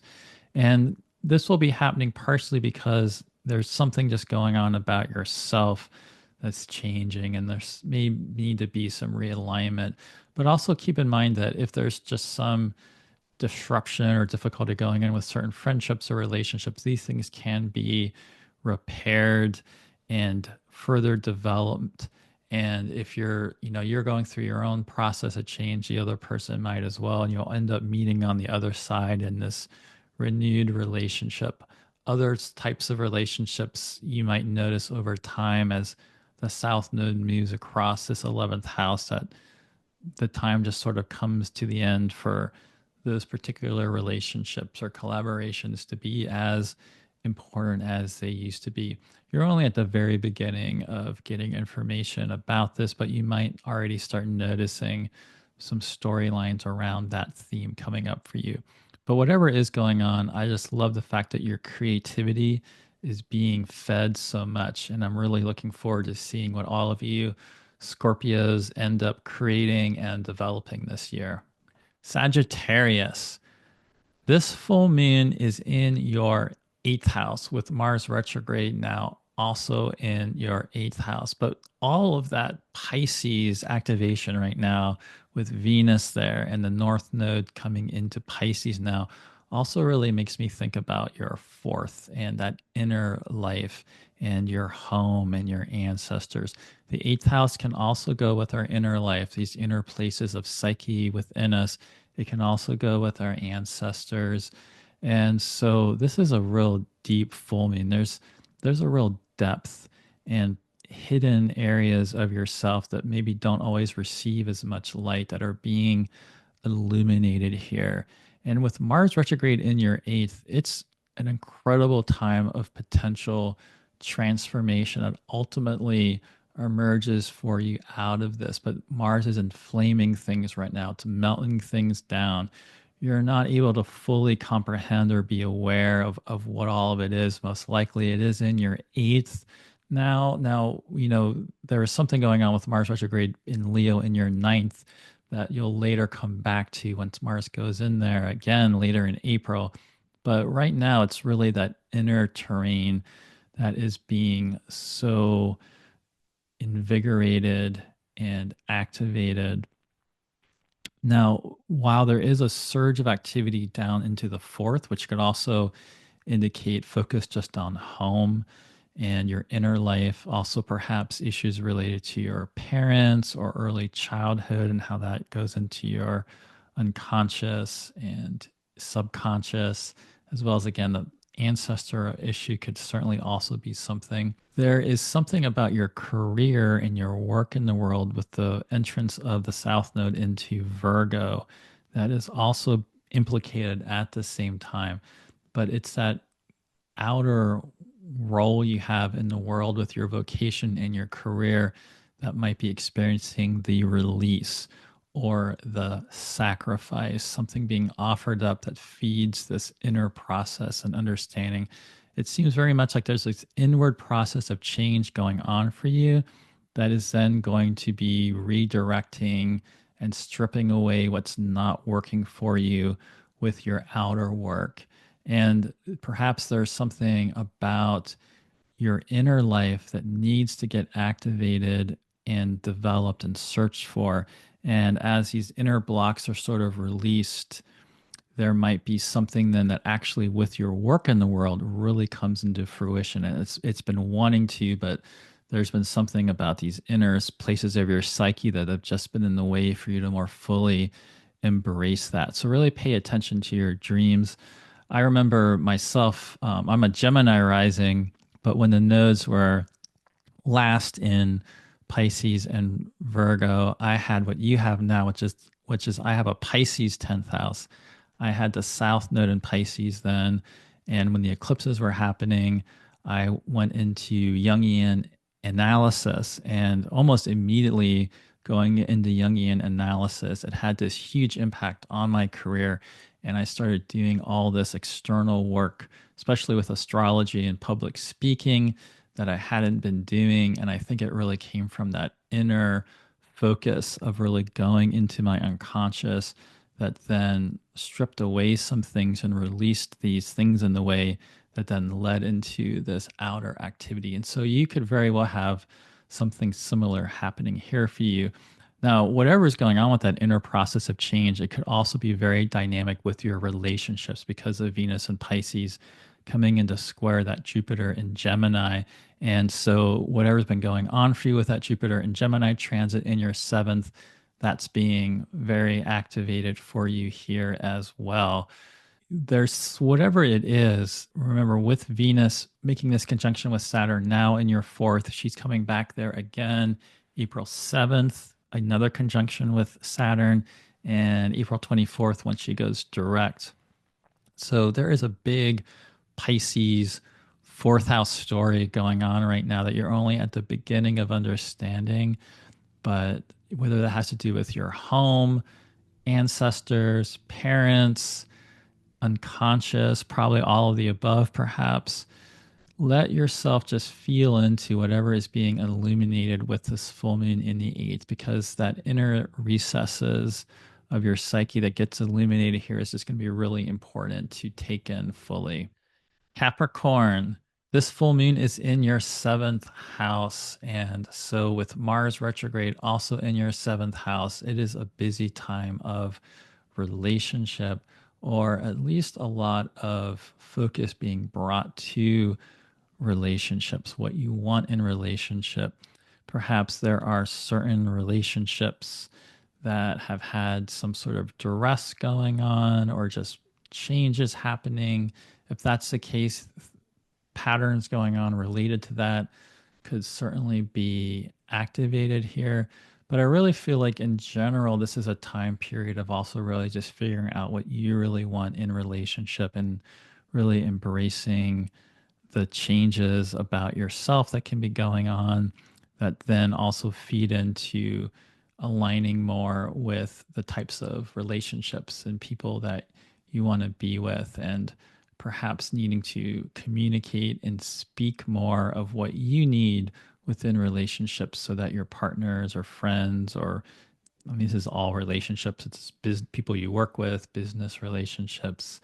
And this will be happening partially because there's something just going on about yourself that's changing, and there's may need to be some realignment. But also keep in mind that if there's just some disruption or difficulty going in with certain friendships or relationships, these things can be repaired and further developed. And if you're going through your own process of change, the other person might as well, and you'll end up meeting on the other side in this renewed relationship. Other types of relationships you might notice over time as the South Node moves across this 11th house, that the time just sort of comes to the end for those particular relationships or collaborations to be as important as they used to be. You're only at the very beginning of getting information about this, but you might already start noticing some storylines around that theme coming up for you. But whatever is going on, I just love the fact that your creativity is being fed so much. And I'm really looking forward to seeing what all of you Scorpios end up creating and developing this year. Sagittarius. This full moon is in your eighth house with Mars retrograde now also in your eighth house. But all of that Pisces activation right now with Venus there and the North Node coming into Pisces now also really makes me think about your fourth and that inner life and your home and your ancestors. The eighth house can also go with our inner life, these inner places of psyche within us. It can also go with our ancestors And so this is a real deep full moon. There's a real depth and hidden areas of yourself that maybe don't always receive as much light that are being illuminated here. And with Mars retrograde in your eighth, it's an incredible time of potential transformation that ultimately emerges for you out of this. But Mars is inflaming things right now, it's melting things down. You're not able to fully comprehend or be aware of what all of it is. Most likely it is in your eighth now. Now, there is something going on with Mars retrograde in Leo in your ninth that you'll later come back to once Mars goes in there again later in April. But right now, it's really that inner terrain that is being so invigorated and activated. Now, while there is a surge of activity down into the fourth, which could also indicate focus just on home and your inner life, also perhaps issues related to your parents or early childhood and how that goes into your unconscious and subconscious, as well as, again, the ancestor issue could certainly also be something. There is something about your career and your work in the world with the entrance of the South Node into Virgo that is also implicated at the same time. But it's that outer role you have in the world with your vocation and your career that might be experiencing the release or the sacrifice, something being offered up that feeds this inner process and understanding. It seems very much like there's this inward process of change going on for you that is then going to be redirecting and stripping away what's not working for you with your outer work. And perhaps there's something about your inner life that needs to get activated and developed and searched for. And as these inner blocks are sort of released, there might be something then that actually with your work in the world really comes into fruition. And it's been wanting to, but there's been something about these inner places of your psyche that have just been in the way for you to more fully embrace that. So really pay attention to your dreams. I remember myself, I'm a Gemini rising, but when the nodes were last in Pisces and Virgo, I had what you have now, which is I have a Pisces 10th house. I had the South Node in Pisces then, and when the eclipses were happening, I went into Jungian analysis, and almost immediately going into Jungian analysis, it had this huge impact on my career. And I started doing all this external work, especially with astrology and public speaking, that I hadn't been doing. And I think it really came from that inner focus of really going into my unconscious that then stripped away some things and released these things in the way that then led into this outer activity. And so you could very well have something similar happening here for you. Now, whatever is going on with that inner process of change, it could also be very dynamic with your relationships because of Venus and Pisces coming into square that Jupiter in Gemini. And so, whatever's been going on for you with that Jupiter and Gemini transit in your seventh, that's being very activated for you here as well. There's whatever it is. Remember, with Venus making this conjunction with Saturn now in your fourth, she's coming back there again April 7th, another conjunction with Saturn, and April 24th when she goes direct. So there is a big Pisces fourth house story going on right now that you're only at the beginning of understanding. But whether that has to do with your home, ancestors, parents, unconscious, probably all of the above, perhaps. Let yourself just feel into whatever is being illuminated with this full moon in the eighth, because that inner recesses of your psyche that gets illuminated here is just going to be really important to take in fully. Capricorn, this full moon is in your seventh house. And so, with Mars retrograde also in your seventh house, it is a busy time of relationship, or at least a lot of focus being brought to relationships, what you want in relationship. Perhaps there are certain relationships that have had some sort of duress going on, or just changes happening. If that's the case, patterns going on related to that could certainly be activated here. But I really feel like in general, this is a time period of also really just figuring out what you really want in relationship and really embracing the changes about yourself that can be going on that then also feed into aligning more with the types of relationships and people that you want to be with, and perhaps needing to communicate and speak more of what you need within relationships so that your partners or friends, or I mean, this is all relationships, it's people you work with, business relationships,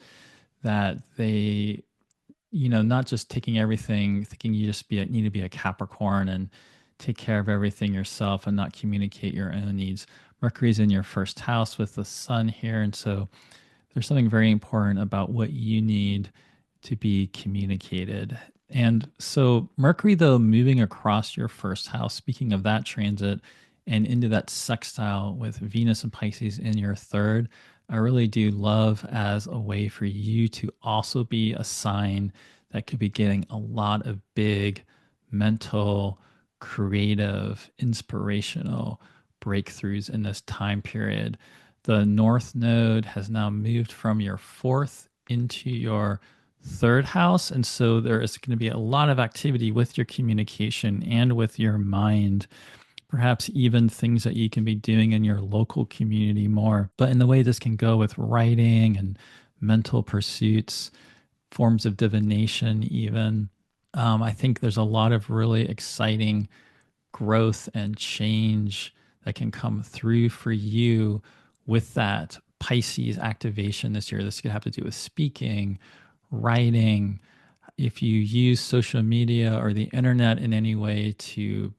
that they, not just taking everything, thinking you just need to be a Capricorn and take care of everything yourself and not communicate your own needs. Mercury's in your first house with the sun here. And so there's something very important about what you need to be communicated. And so Mercury, though, moving across your first house, speaking of that transit, and into that sextile with Venus and Pisces in your third, I really do love as a way for you to also be a sign that could be getting a lot of big mental, creative, inspirational breakthroughs in this time period. The North Node has now moved from your fourth into your third house. And so there is going to be a lot of activity with your communication and with your mind, perhaps even things that you can be doing in your local community more. But in the way this can go with writing and mental pursuits, forms of divination, even. I think there's a lot of really exciting growth and change that can come through for you with that Pisces activation this year. This could have to do with speaking, writing. If you use social media or the internet in any way to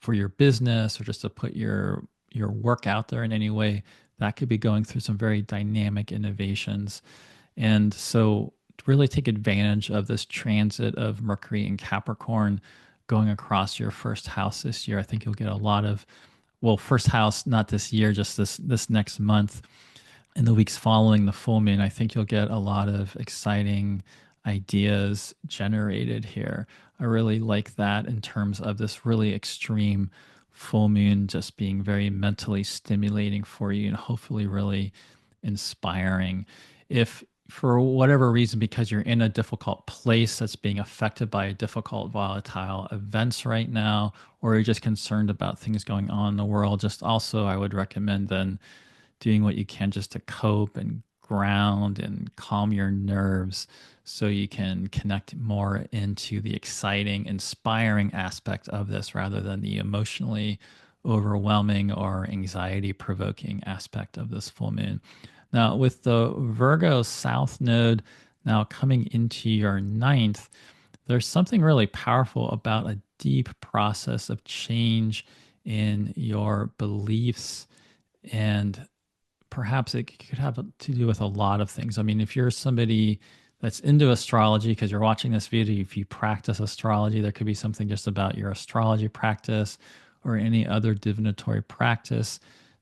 for your business or just to put your work out there in any way, that could be going through some very dynamic innovations. And so really take advantage of this transit of Mercury and Capricorn going across your first house this year. I think you'll get a lot of, well, first house, not this year, just this next month. In the weeks following the full moon, I think you'll get a lot of exciting ideas generated here. I really like that in terms of this really extreme full moon just being very mentally stimulating for you and hopefully really inspiring. If for whatever reason, because you're in a difficult place that's being affected by difficult, volatile events right now, or you're just concerned about things going on in the world, just also I would recommend then doing what you can just to cope and ground and calm your nerves so you can connect more into the exciting, inspiring aspect of this rather than the emotionally overwhelming or anxiety provoking aspect of this full moon. Now, with the Virgo South Node now coming into your ninth, there's something really powerful about a deep process of change in your beliefs, and perhaps it could have to do with a lot of things. I mean, if you're somebody that's into astrology, because you're watching this video, if you practice astrology, there could be something just about your astrology practice or any other divinatory practice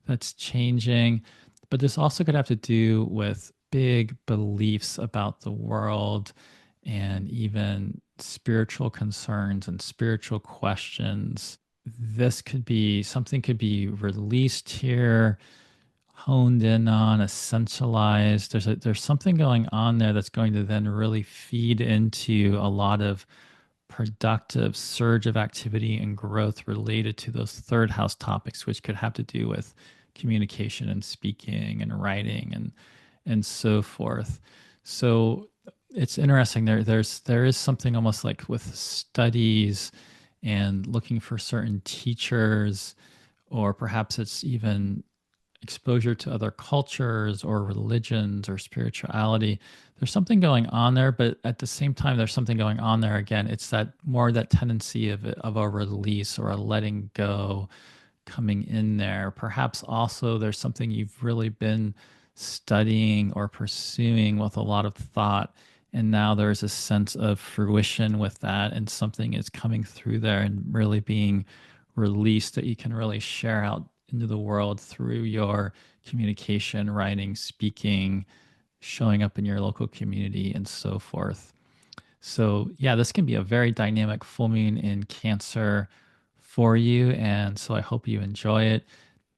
that's changing. But this also could have to do with big beliefs about the world and even spiritual concerns and spiritual questions. This could be something could be released here, honed in on, essentialized. There's something going on there that's going to then really feed into a lot of productive surge of activity and growth related to those third house topics, which could have to do with communication and speaking and writing and so forth. So it's interesting. There is something almost like with studies and looking for certain teachers, or perhaps it's even exposure to other cultures or religions or spirituality. There's something going on there, but at the same time, there's something going on there again. It's that tendency of a release or a letting go coming in there. Perhaps also there's something you've really been studying or pursuing with a lot of thought. And now there's a sense of fruition with that, and something is coming through there and really being released that you can really share out into the world through your communication, writing, speaking, showing up in your local community and so forth. So, yeah, this can be a very dynamic full moon in Cancer for you. And so I hope you enjoy it.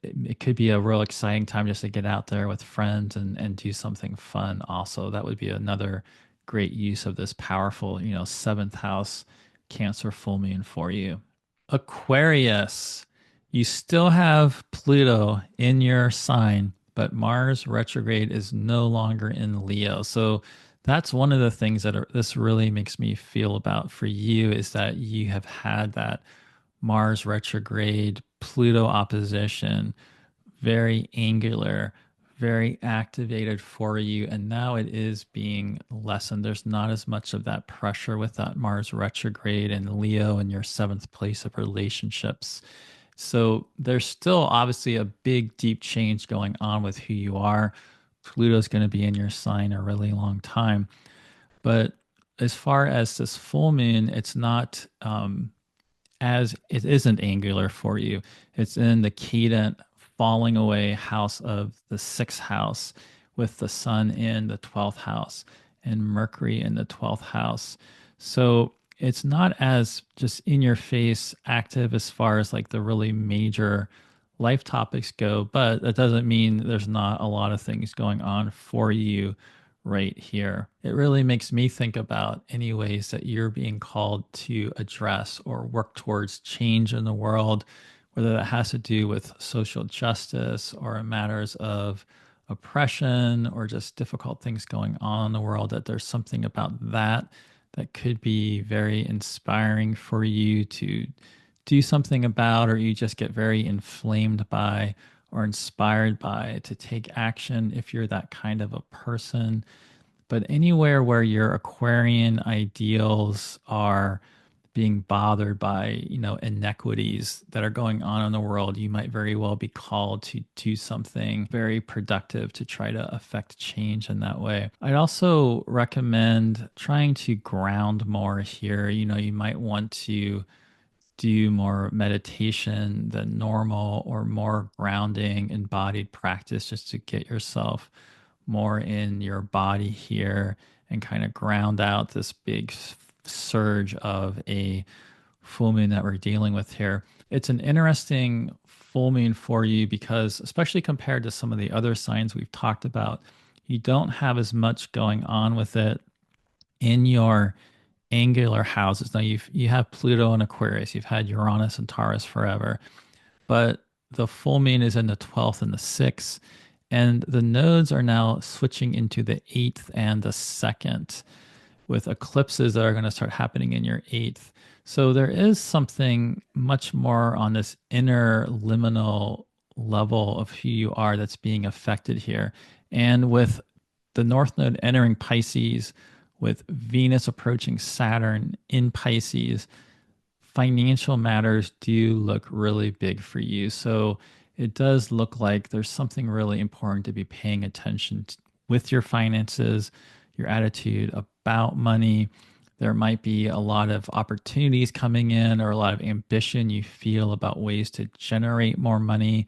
It could be a real exciting time just to get out there with friends and do something fun also. That would be another great use of this powerful, seventh house Cancer full moon for you. Aquarius, you still have Pluto in your sign, but Mars retrograde is no longer in Leo. So that's one of the things that this really makes me feel about for you is that you have had that Mars retrograde, Pluto opposition, very angular, very activated for you. And now it is being lessened. There's not as much of that pressure with that Mars retrograde and Leo in your seventh place of relationships. So there's still obviously a big, deep change going on with who you are. Pluto's going to be in your sign a really long time. But as far as this full moon, it's not as it isn't angular for you. It's in the cadent falling away house of the sixth house with the sun in the 12th house and Mercury in the 12th house. So it's not as just in your face active as far as like the really major life topics go, but that doesn't mean there's not a lot of things going on for you right here. It really makes me think about any ways that you're being called to address or work towards change in the world, whether that has to do with social justice or matters of oppression or just difficult things going on in the world, that there's something about that that could be very inspiring for you to do something about, or you just get very inflamed by or inspired by to take action if you're that kind of a person. But anywhere where your Aquarian ideals are being bothered by, inequities that are going on in the world, you might very well be called to do something very productive to try to affect change in that way. I'd also recommend trying to ground more here. You might want to do more meditation than normal or more grounding embodied practice just to get yourself more in your body here and kind of ground out this big surge of a full moon that we're dealing with here. It's an interesting full moon for you because, especially compared to some of the other signs we've talked about, you don't have as much going on with it in your angular houses. Now you have Pluto and Aquarius, you've had Uranus and Taurus forever, but the full moon is in the 12th and the 6th, and the nodes are now switching into the 8th and the 2nd with eclipses that are going to start happening in your 8th. So there is something much more on this inner liminal level of who you are that's being affected here. And with the North Node entering Pisces, with Venus approaching Saturn in Pisces, financial matters do look really big for you. So it does look like there's something really important to be paying attention to with your finances, your attitude about money. There might be a lot of opportunities coming in or a lot of ambition you feel about ways to generate more money.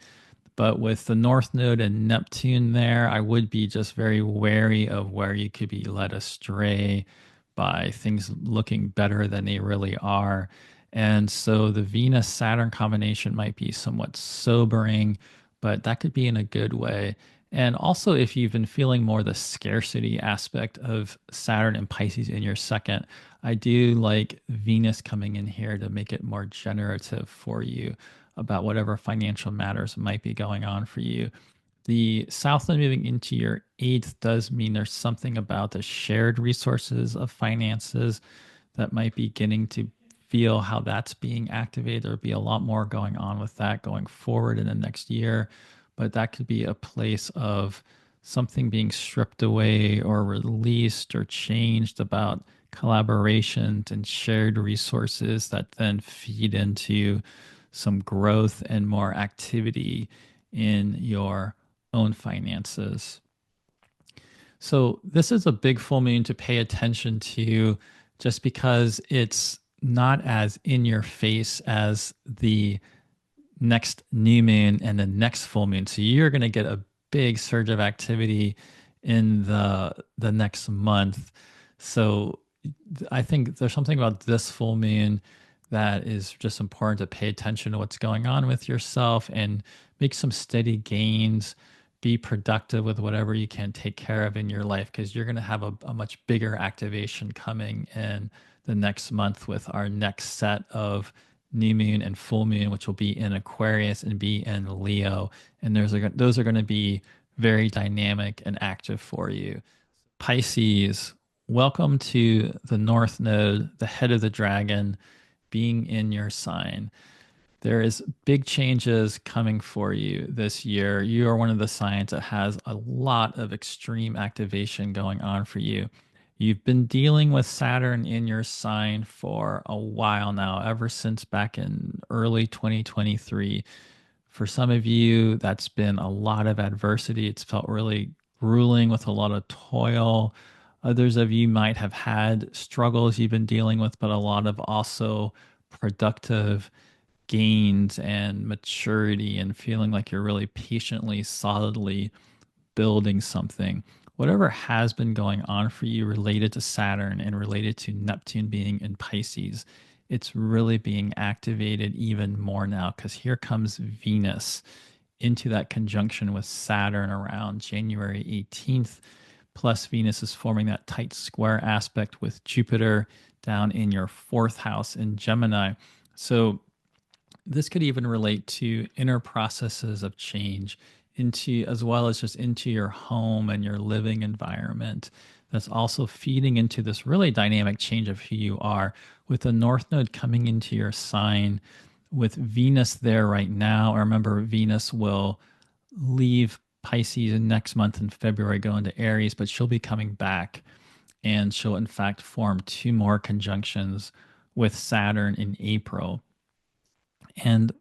But with the North Node and Neptune there, I would be just very wary of where you could be led astray by things looking better than they really are. And so the Venus Saturn combination might be somewhat sobering, but that could be in a good way. And also, if you've been feeling more the scarcity aspect of Saturn and Pisces in your second, I do like Venus coming in here to make it more generative for you about whatever financial matters might be going on for you. The South Node moving into your 8th does mean there's something about the shared resources of finances that might be getting to feel how that's being activated. There'll be a lot more going on with that going forward in the next year, but that could be a place of something being stripped away or released or changed about collaborations and shared resources that then feed into some growth and more activity in your own finances. So this is a big full moon to pay attention to just because it's not as in your face as the next new moon and the next full moon. So you're going to get a big surge of activity in the next month. So I think there's something about this full moon that is just important to pay attention to what's going on with yourself and make some steady gains. Be productive with whatever you can take care of in your life because you're going to have a much bigger activation coming in the next month with our next set of new moon and full moon, which will be in Aquarius and be in Leo. And those are going to be very dynamic and active for you. Pisces, welcome to the North Node, the head of the dragon, being in your sign. There is big changes coming for you this year. You are one of the signs that has a lot of extreme activation going on for you. You've been dealing with Saturn in your sign for a while now, ever since back in early 2023. For some of you, that's been a lot of adversity. It's felt really grueling with a lot of toil. Others of you might have had struggles you've been dealing with, but a lot of also productive gains and maturity and feeling like you're really patiently, solidly building something. Whatever has been going on for you related to Saturn and related to Neptune being in Pisces, it's really being activated even more now because here comes Venus into that conjunction with Saturn around January 18th. Plus, Venus is forming that tight square aspect with Jupiter down in your fourth house in Gemini. So, this could even relate to inner processes of change into as well as just into your home and your living environment. That's also feeding into this really dynamic change of who you are with the North Node coming into your sign with Venus there right now. I remember Venus will leave Pisces next month in February, go into Aries, but she'll be coming back and she'll in fact form two more conjunctions with Saturn in April and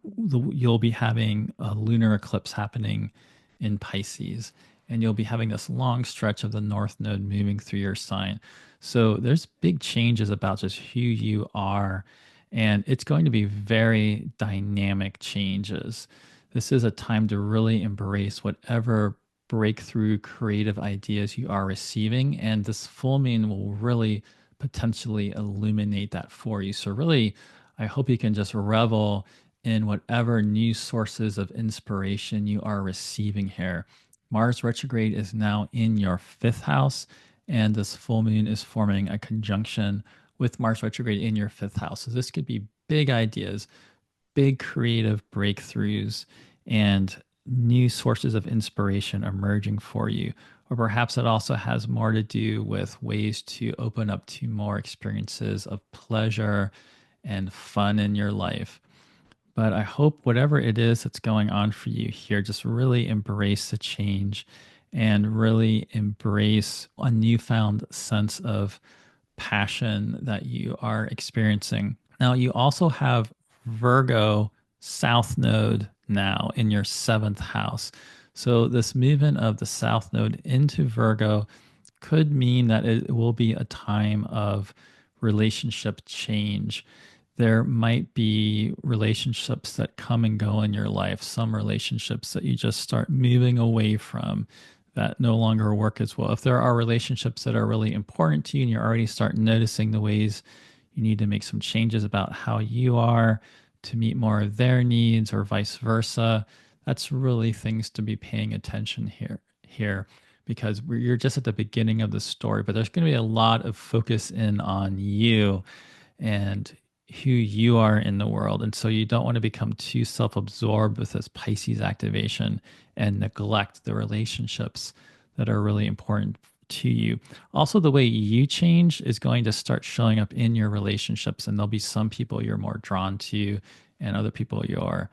you'll be having a lunar eclipse happening in Pisces, and you'll be having this long stretch of the North Node moving through your sign. So there's big changes about just who you are, and it's going to be very dynamic changes. This is a time to really embrace whatever breakthrough creative ideas you are receiving, and this full moon will really potentially illuminate that for you. So really, I hope you can just revel in whatever new sources of inspiration you are receiving here. Mars retrograde is now in your fifth house, and this full moon is forming a conjunction with Mars retrograde in your fifth house. So, this could be big ideas, big creative breakthroughs, and new sources of inspiration emerging for you. Or perhaps it also has more to do with ways to open up to more experiences of pleasure and fun in your life. But I hope whatever it is that's going on for you here, just really embrace the change and really embrace a newfound sense of passion that you are experiencing. Now, you also have Virgo South Node now in your seventh house. So, this movement of the South Node into Virgo could mean that it will be a time of relationship change. There might be relationships that come and go in your life, some relationships that you just start moving away from that no longer work as well. If there are relationships that are really important to you and you already start noticing the ways you need to make some changes about how you are to meet more of their needs or vice versa, that's really things to be paying attention here because you're just at the beginning of the story, but there's going to be a lot of focus in on you and who you are in the world. And so you don't want to become too self absorbed with this Pisces activation and neglect the relationships that are really important to you. Also, the way you change is going to start showing up in your relationships, and there'll be some people you're more drawn to, and other people you're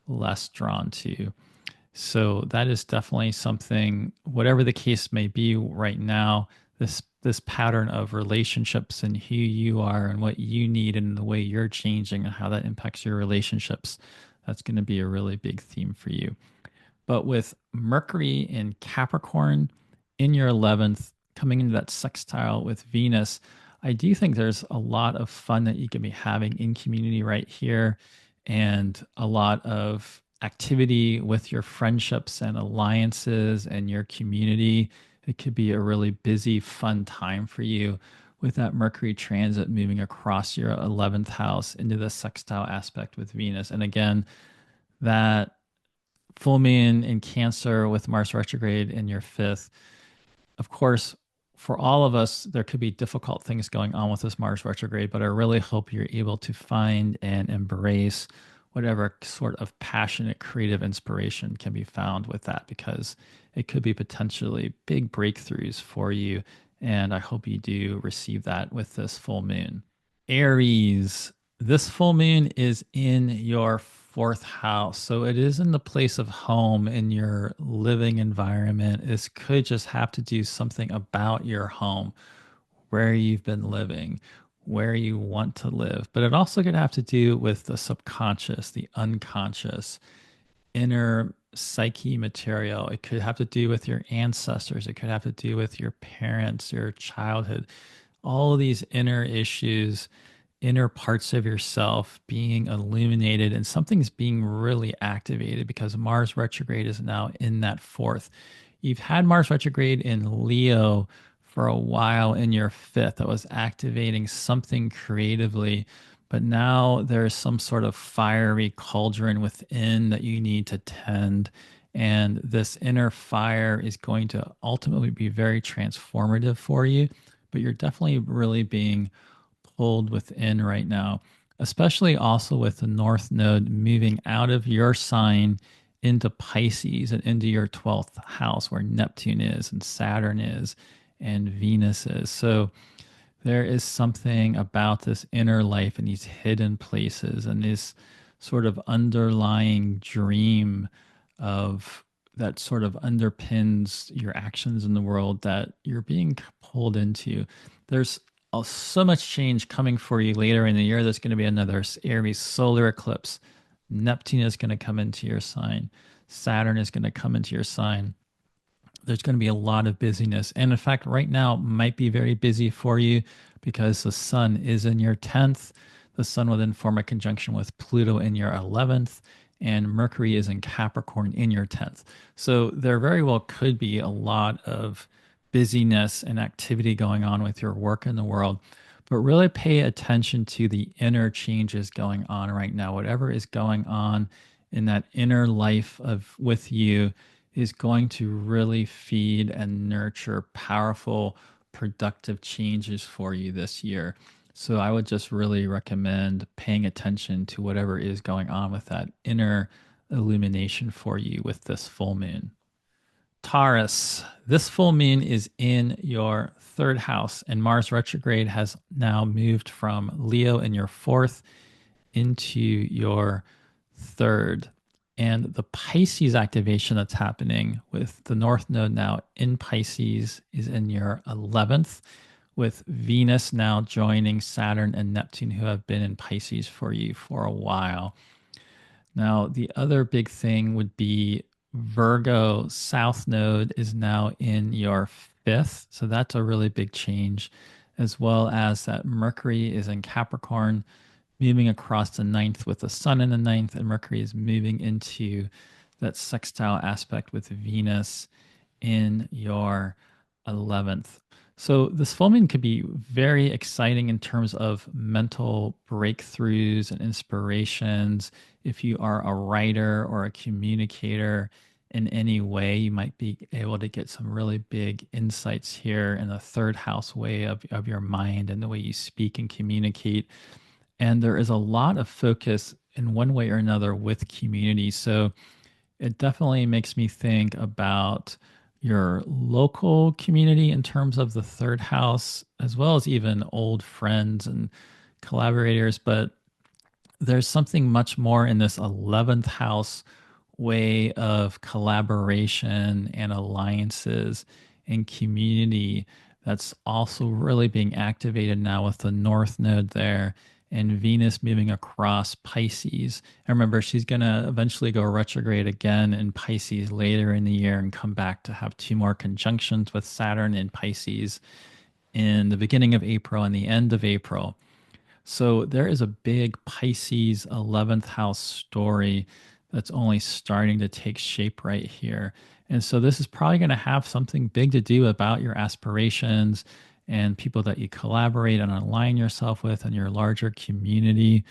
less drawn to. So that is definitely something, whatever the case may be right now, this pattern of relationships and who you are and what you need and the way you're changing and how that impacts your relationships, that's going to be a really big theme for you. But with Mercury in Capricorn in your 11th, coming into that sextile with Venus, I do think there's a lot of fun that you can be having in community right here and a lot of activity with your friendships and alliances and your community It could be a really busy, fun time for you with that Mercury transit moving across your 11th house into the sextile aspect with Venus. And again, that full moon in Cancer with Mars retrograde in your fifth, of course, for all of us, there could be difficult things going on with this Mars retrograde, but I really hope you're able to find and embrace whatever sort of passionate, creative inspiration can be found with that, because it could be potentially big breakthroughs for you. And I hope you do receive that with this full moon. Aries, this full moon is in your fourth house. So it is in the place of home in your living environment. This could just have to do something about your home, where you've been living, where you want to live. But it also could have to do with the subconscious, the unconscious, inner psyche material. It could have to do with your ancestors. It could have to do with your parents, your childhood, all of these inner issues, inner parts of yourself being illuminated, and something's being really activated because Mars retrograde is now in that fourth. You've had Mars retrograde in Leo for a while in your fifth that was activating something creatively, but now there's some sort of fiery cauldron within that you need to tend. And this inner fire is going to ultimately be very transformative for you, but you're definitely really being pulled within right now, especially also with the North Node moving out of your sign into Pisces and into your 12th house where Neptune is and Saturn is and Venus is. So there is something about this inner life and these hidden places and this sort of underlying dream of that sort of underpins your actions in the world that you're being pulled into. There's so much change coming for you later in the year. There's going to be another Aries solar eclipse. Neptune is going to come into your sign. Saturn is going to come into your sign. There's going to be a lot of busyness. And in fact, right now might be very busy for you because the sun is in your 10th. The sun will then form a conjunction with Pluto in your 11th, and Mercury is in Capricorn in your 10th. So there very well could be a lot of busyness and activity going on with your work in the world. But really pay attention to the inner changes going on right now. Whatever is going on in that inner life of with you is going to really feed and nurture powerful, productive changes for you this year. So I would just really recommend paying attention to whatever is going on with that inner illumination for you with this full moon. Taurus, this full moon is in your third house, and Mars retrograde has now moved from Leo in your fourth into your third. And the Pisces activation that's happening with the North Node now in Pisces is in your 11th, with Venus now joining Saturn and Neptune, who have been in Pisces for you for a while. Now, the other big thing would be Virgo South Node is now in your fifth. So that's a really big change, as well as that Mercury is in Capricorn, moving across the ninth with the sun in the ninth, and Mercury is moving into that sextile aspect with Venus in your 11th. So this full moon could be very exciting in terms of mental breakthroughs and inspirations. If you are a writer or a communicator in any way, you might be able to get some really big insights here in the third house way of your mind and the way you speak and communicate. And there is a lot of focus in one way or another with community. So it definitely makes me think about your local community in terms of the third house, as well as even old friends and collaborators. But there's something much more in this 11th house way of collaboration and alliances and community that's also really being activated now with the North Node there and Venus moving across Pisces. And remember, she's going to eventually go retrograde again in Pisces later in the year and come back to have two more conjunctions with Saturn in Pisces in the beginning of April and the end of April. So there is a big Pisces 11th house story that's only starting to take shape right here. And so this is probably going to have something big to do about your aspirations and people that you collaborate and align yourself with and your larger community.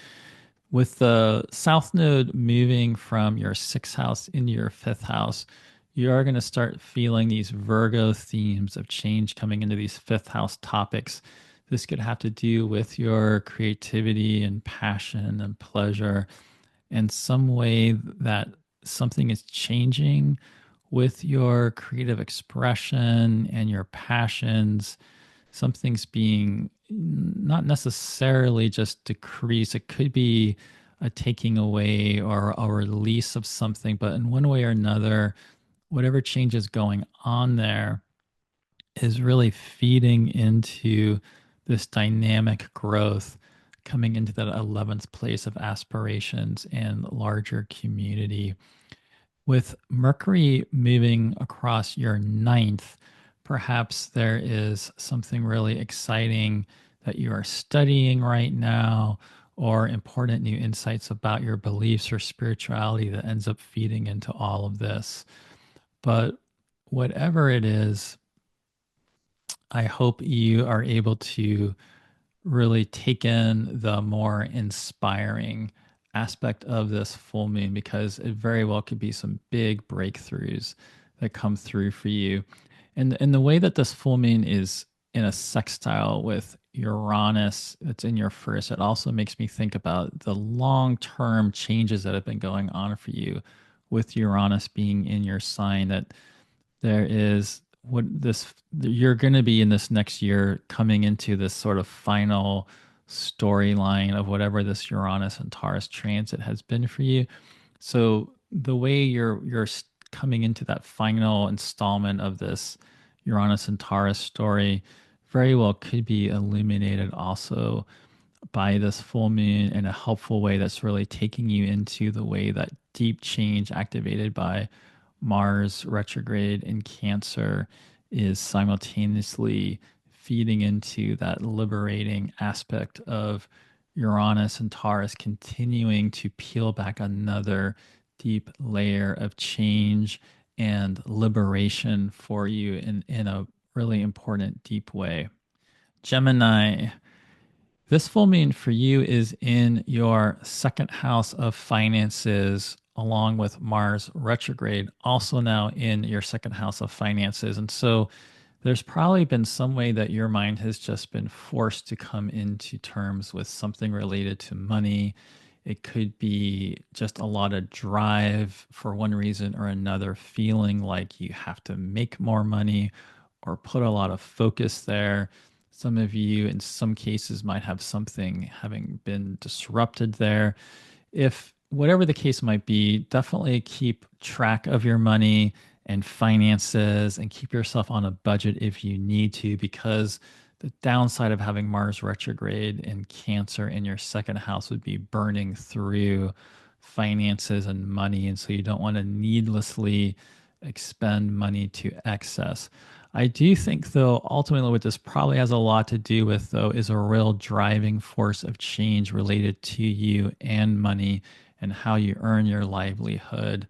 With the South Node moving from your sixth house into your fifth house, you are going to start feeling these Virgo themes of change coming into these fifth house topics. This could have to do with your creativity and passion and pleasure in some way that something is changing with your creative expression and your passions. Something's being not necessarily just decreased. It could be a taking away or a release of something, but in one way or another, whatever change is going on there is really feeding into this dynamic growth coming into that 11th place of aspirations and larger community. With Mercury moving across your ninth, perhaps there is something really exciting that you are studying right now, or important new insights about your beliefs or spirituality that ends up feeding into all of this. But whatever it is, I hope you are able to really take in the more inspiring aspect of this full moon, because it very well could be some big breakthroughs that come through for you. And the way that this full moon is in a sextile with Uranus that's in your first, it also makes me think about the long-term changes that have been going on for you with Uranus being in your sign. That there is what this you're going to be in this next year coming into this sort of final storyline of whatever this Uranus and Taurus transit has been for you. So the way you're coming into that final installment of this Uranus and Taurus story very well could be illuminated also by this full moon in a helpful way that's really taking you into the way that deep change activated by Mars retrograde in Cancer is simultaneously feeding into that liberating aspect of Uranus and Taurus, continuing to peel back another deep layer of change and liberation for you in a really important, deep way. Gemini, this full moon for you is in your second house of finances, along with Mars retrograde, also now in your second house of finances. And so there's probably been some way that your mind has just been forced to come into terms with something related to money. It could be just a lot of drive for one reason or another, feeling like you have to make more money or put a lot of focus there. Some of you, in some cases, might have something having been disrupted there. If whatever the case might be, definitely keep track of your money and finances and keep yourself on a budget if you need to, because the downside of having Mars retrograde in Cancer in your second house would be burning through finances and money. And so you don't want to needlessly expend money to excess. I do think, though, ultimately what this probably has a lot to do with, though, is a real driving force of change related to you and money and how you earn your livelihood.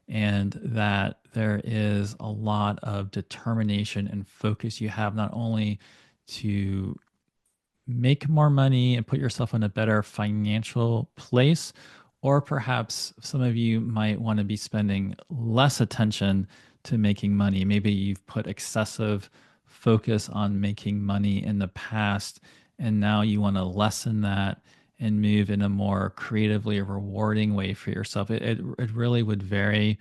And that there is a lot of determination and focus you have not only to make more money and put yourself in a better financial place, or perhaps some of you might want to be spending less attention to making money. Maybe you've put excessive focus on making money in the past, and now you want to lessen that and move in a more creatively rewarding way for yourself. It really would vary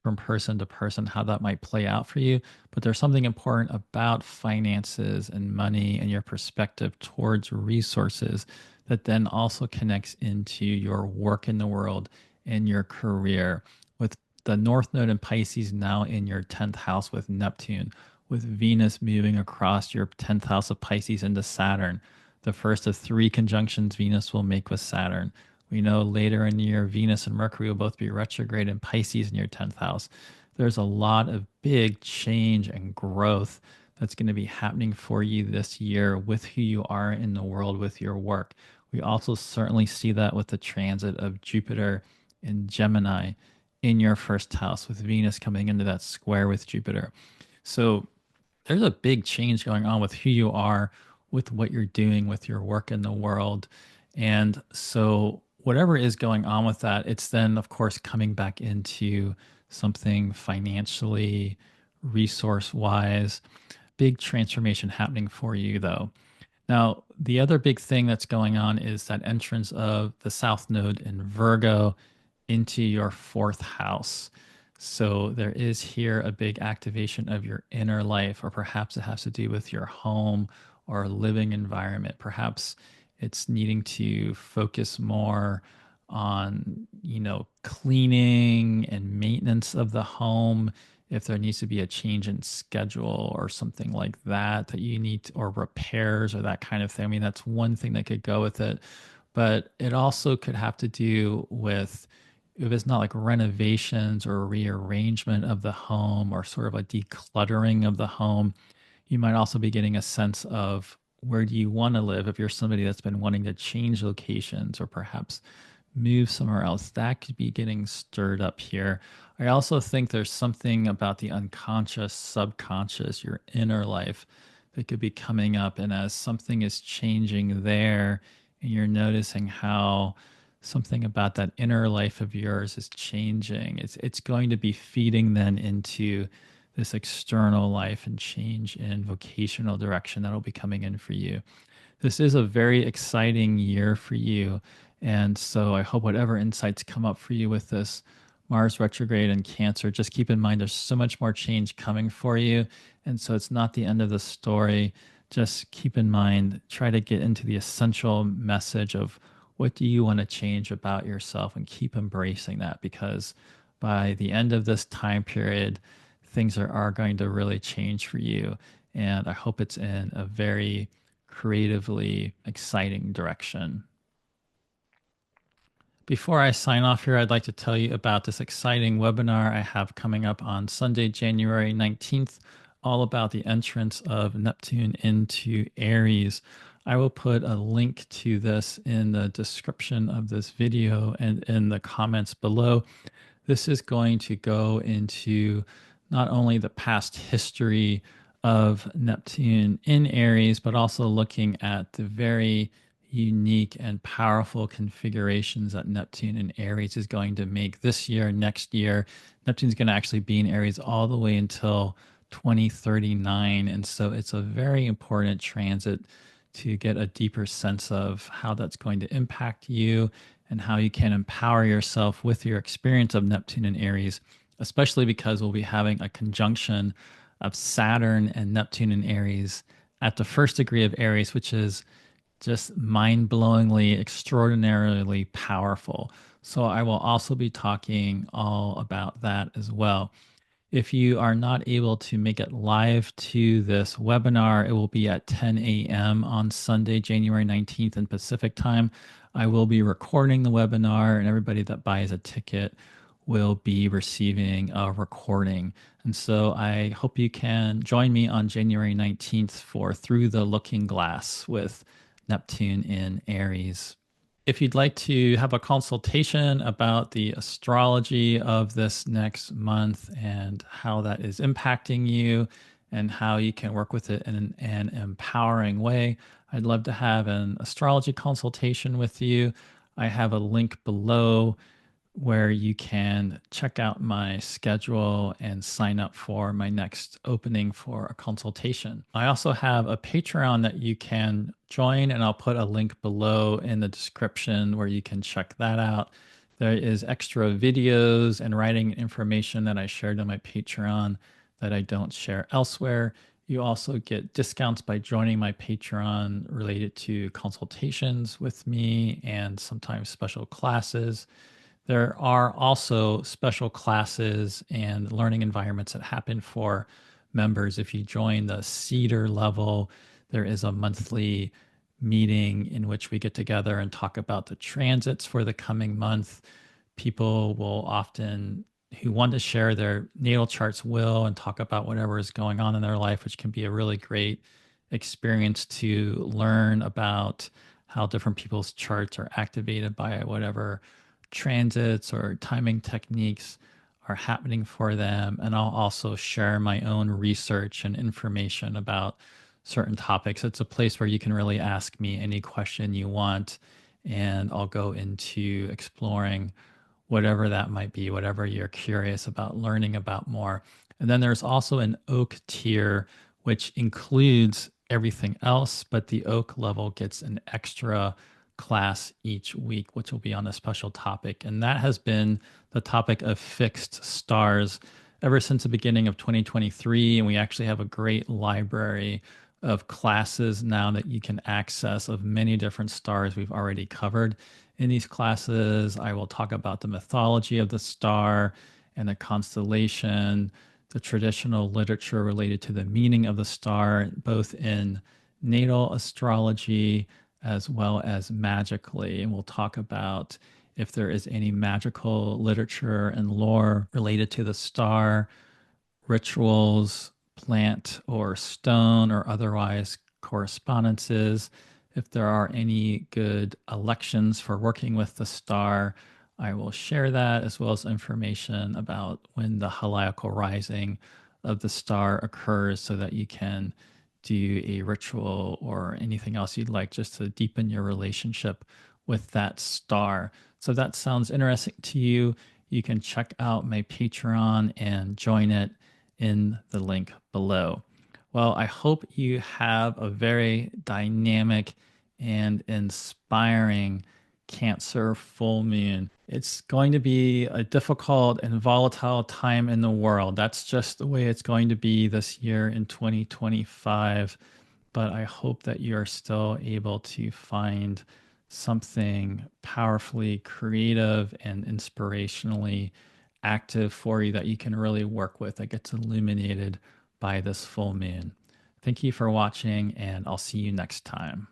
from person to person how that might play out for you. But there's something important about finances and money and your perspective towards resources that then also connects into your work in the world and your career. With the North Node in Pisces now in your 10th house with Neptune, with Venus moving across your 10th house of Pisces into Saturn, the first of three conjunctions Venus will make with Saturn. We know later in the year, Venus and Mercury will both be retrograde in Pisces in your 10th house. There's a lot of big change and growth that's going to be happening for you this year with who you are in the world, with your work. We also certainly see that with the transit of Jupiter in Gemini in your first house with Venus coming into that square with Jupiter. So there's a big change going on with who you are, with what you're doing, with your work in the world. And so, whatever is going on with that, it's then, of course, coming back into something financially, resource wise. Big transformation happening for you, though. Now, the other big thing that's going on is that entrance of the South Node in Virgo into your fourth house. So there is here a big activation of your inner life, or perhaps it has to do with your home or living environment. Perhaps it's needing to focus more on, cleaning and maintenance of the home. If there needs to be a change in schedule or something like that, that you need to, or repairs or that kind of thing. I mean, that's one thing that could go with it. But it also could have to do with, if it's not like renovations or rearrangement of the home or sort of a decluttering of the home, you might also be getting a sense of where do you want to live if you're somebody that's been wanting to change locations or perhaps move somewhere else. That could be getting stirred up here. I also think there's something about the unconscious, subconscious, your inner life that could be coming up. And as something is changing there, and you're noticing how something about that inner life of yours is changing, it's going to be feeding then into this external life and change in vocational direction that'll be coming in for you. This is a very exciting year for you. And so I hope whatever insights come up for you with this Mars retrograde and Cancer, just keep in mind there's so much more change coming for you. And so it's not the end of the story. Just keep in mind, try to get into the essential message of what do you want to change about yourself and keep embracing that, because by the end of this time period, things are going to really change for you. And I hope it's in a very creatively exciting direction. Before I sign off here, I'd like to tell you about this exciting webinar I have coming up on Sunday, January 19th, all about the entrance of Neptune into Aries. I will put a link to this in the description of this video and in the comments below. This is going to go into not only the past history of Neptune in Aries, but also looking at the very unique and powerful configurations that Neptune in Aries is going to make this year, next year. Neptune's going to actually be in Aries all the way until 2039. And so it's a very important transit to get a deeper sense of how that's going to impact you and how you can empower yourself with your experience of Neptune and Aries, especially because we'll be having a conjunction of Saturn and Neptune and Aries at the first degree of Aries, which is just mind-blowingly, extraordinarily powerful. So I will also be talking all about that as well. If you are not able to make it live to this webinar, it will be at 10 a.m. on Sunday, January 19th in Pacific time. I will be recording the webinar, and everybody that buys a ticket will be receiving a recording. And so I hope you can join me on January 19th for Through the Looking Glass with Neptune in Aries. If you'd like to have a consultation about the astrology of this next month and how that is impacting you and how you can work with it in an empowering way, I'd love to have an astrology consultation with you. I have a link below where you can check out my schedule and sign up for my next opening for a consultation. I also have a Patreon that you can join, and I'll put a link below in the description where you can check that out. There is extra videos and writing information that I shared on my Patreon that I don't share elsewhere. You also get discounts by joining my Patreon related to consultations with me and sometimes special classes. There are also special classes and learning environments that happen for members. If you join the Cedar level, there is a monthly meeting in which we get together and talk about the transits for the coming month. People will often, who want to share their natal charts, will and talk about whatever is going on in their life, which can be a really great experience to learn about how different people's charts are activated by whatever transits or timing techniques are happening for them. And I'll also share my own research and information about certain topics. It's a place where you can really ask me any question you want, and I'll go into exploring whatever that might be, whatever you're curious about learning about more. And then there's also an oak tier, which includes everything else, but the oak level gets an extra class each week, which will be on a special topic. And that has been the topic of fixed stars ever since the beginning of 2023. And we actually have a great library of classes now that you can access of many different stars we've already covered. In these classes, I will talk about the mythology of the star and the constellation, the traditional literature related to the meaning of the star, both in natal astrology as well as magically. And we'll talk about if there is any magical literature and lore related to the star, rituals, plant or stone, or otherwise correspondences. If there are any good elections for working with the star, I will share that, as well as information about when the heliacal rising of the star occurs so that you can do a ritual or anything else you'd like just to deepen your relationship with that star. So if that sounds interesting to you, you can check out my Patreon and join it in the link below. Well, I hope you have a very dynamic and inspiring Cancer full moon. It's going to be a difficult and volatile time in the world. That's just the way it's going to be this year in 2025. But I hope that you're still able to find something powerfully creative and inspirationally active for you that you can really work with, that gets illuminated by this full moon. Thank you for watching, and I'll see you next time.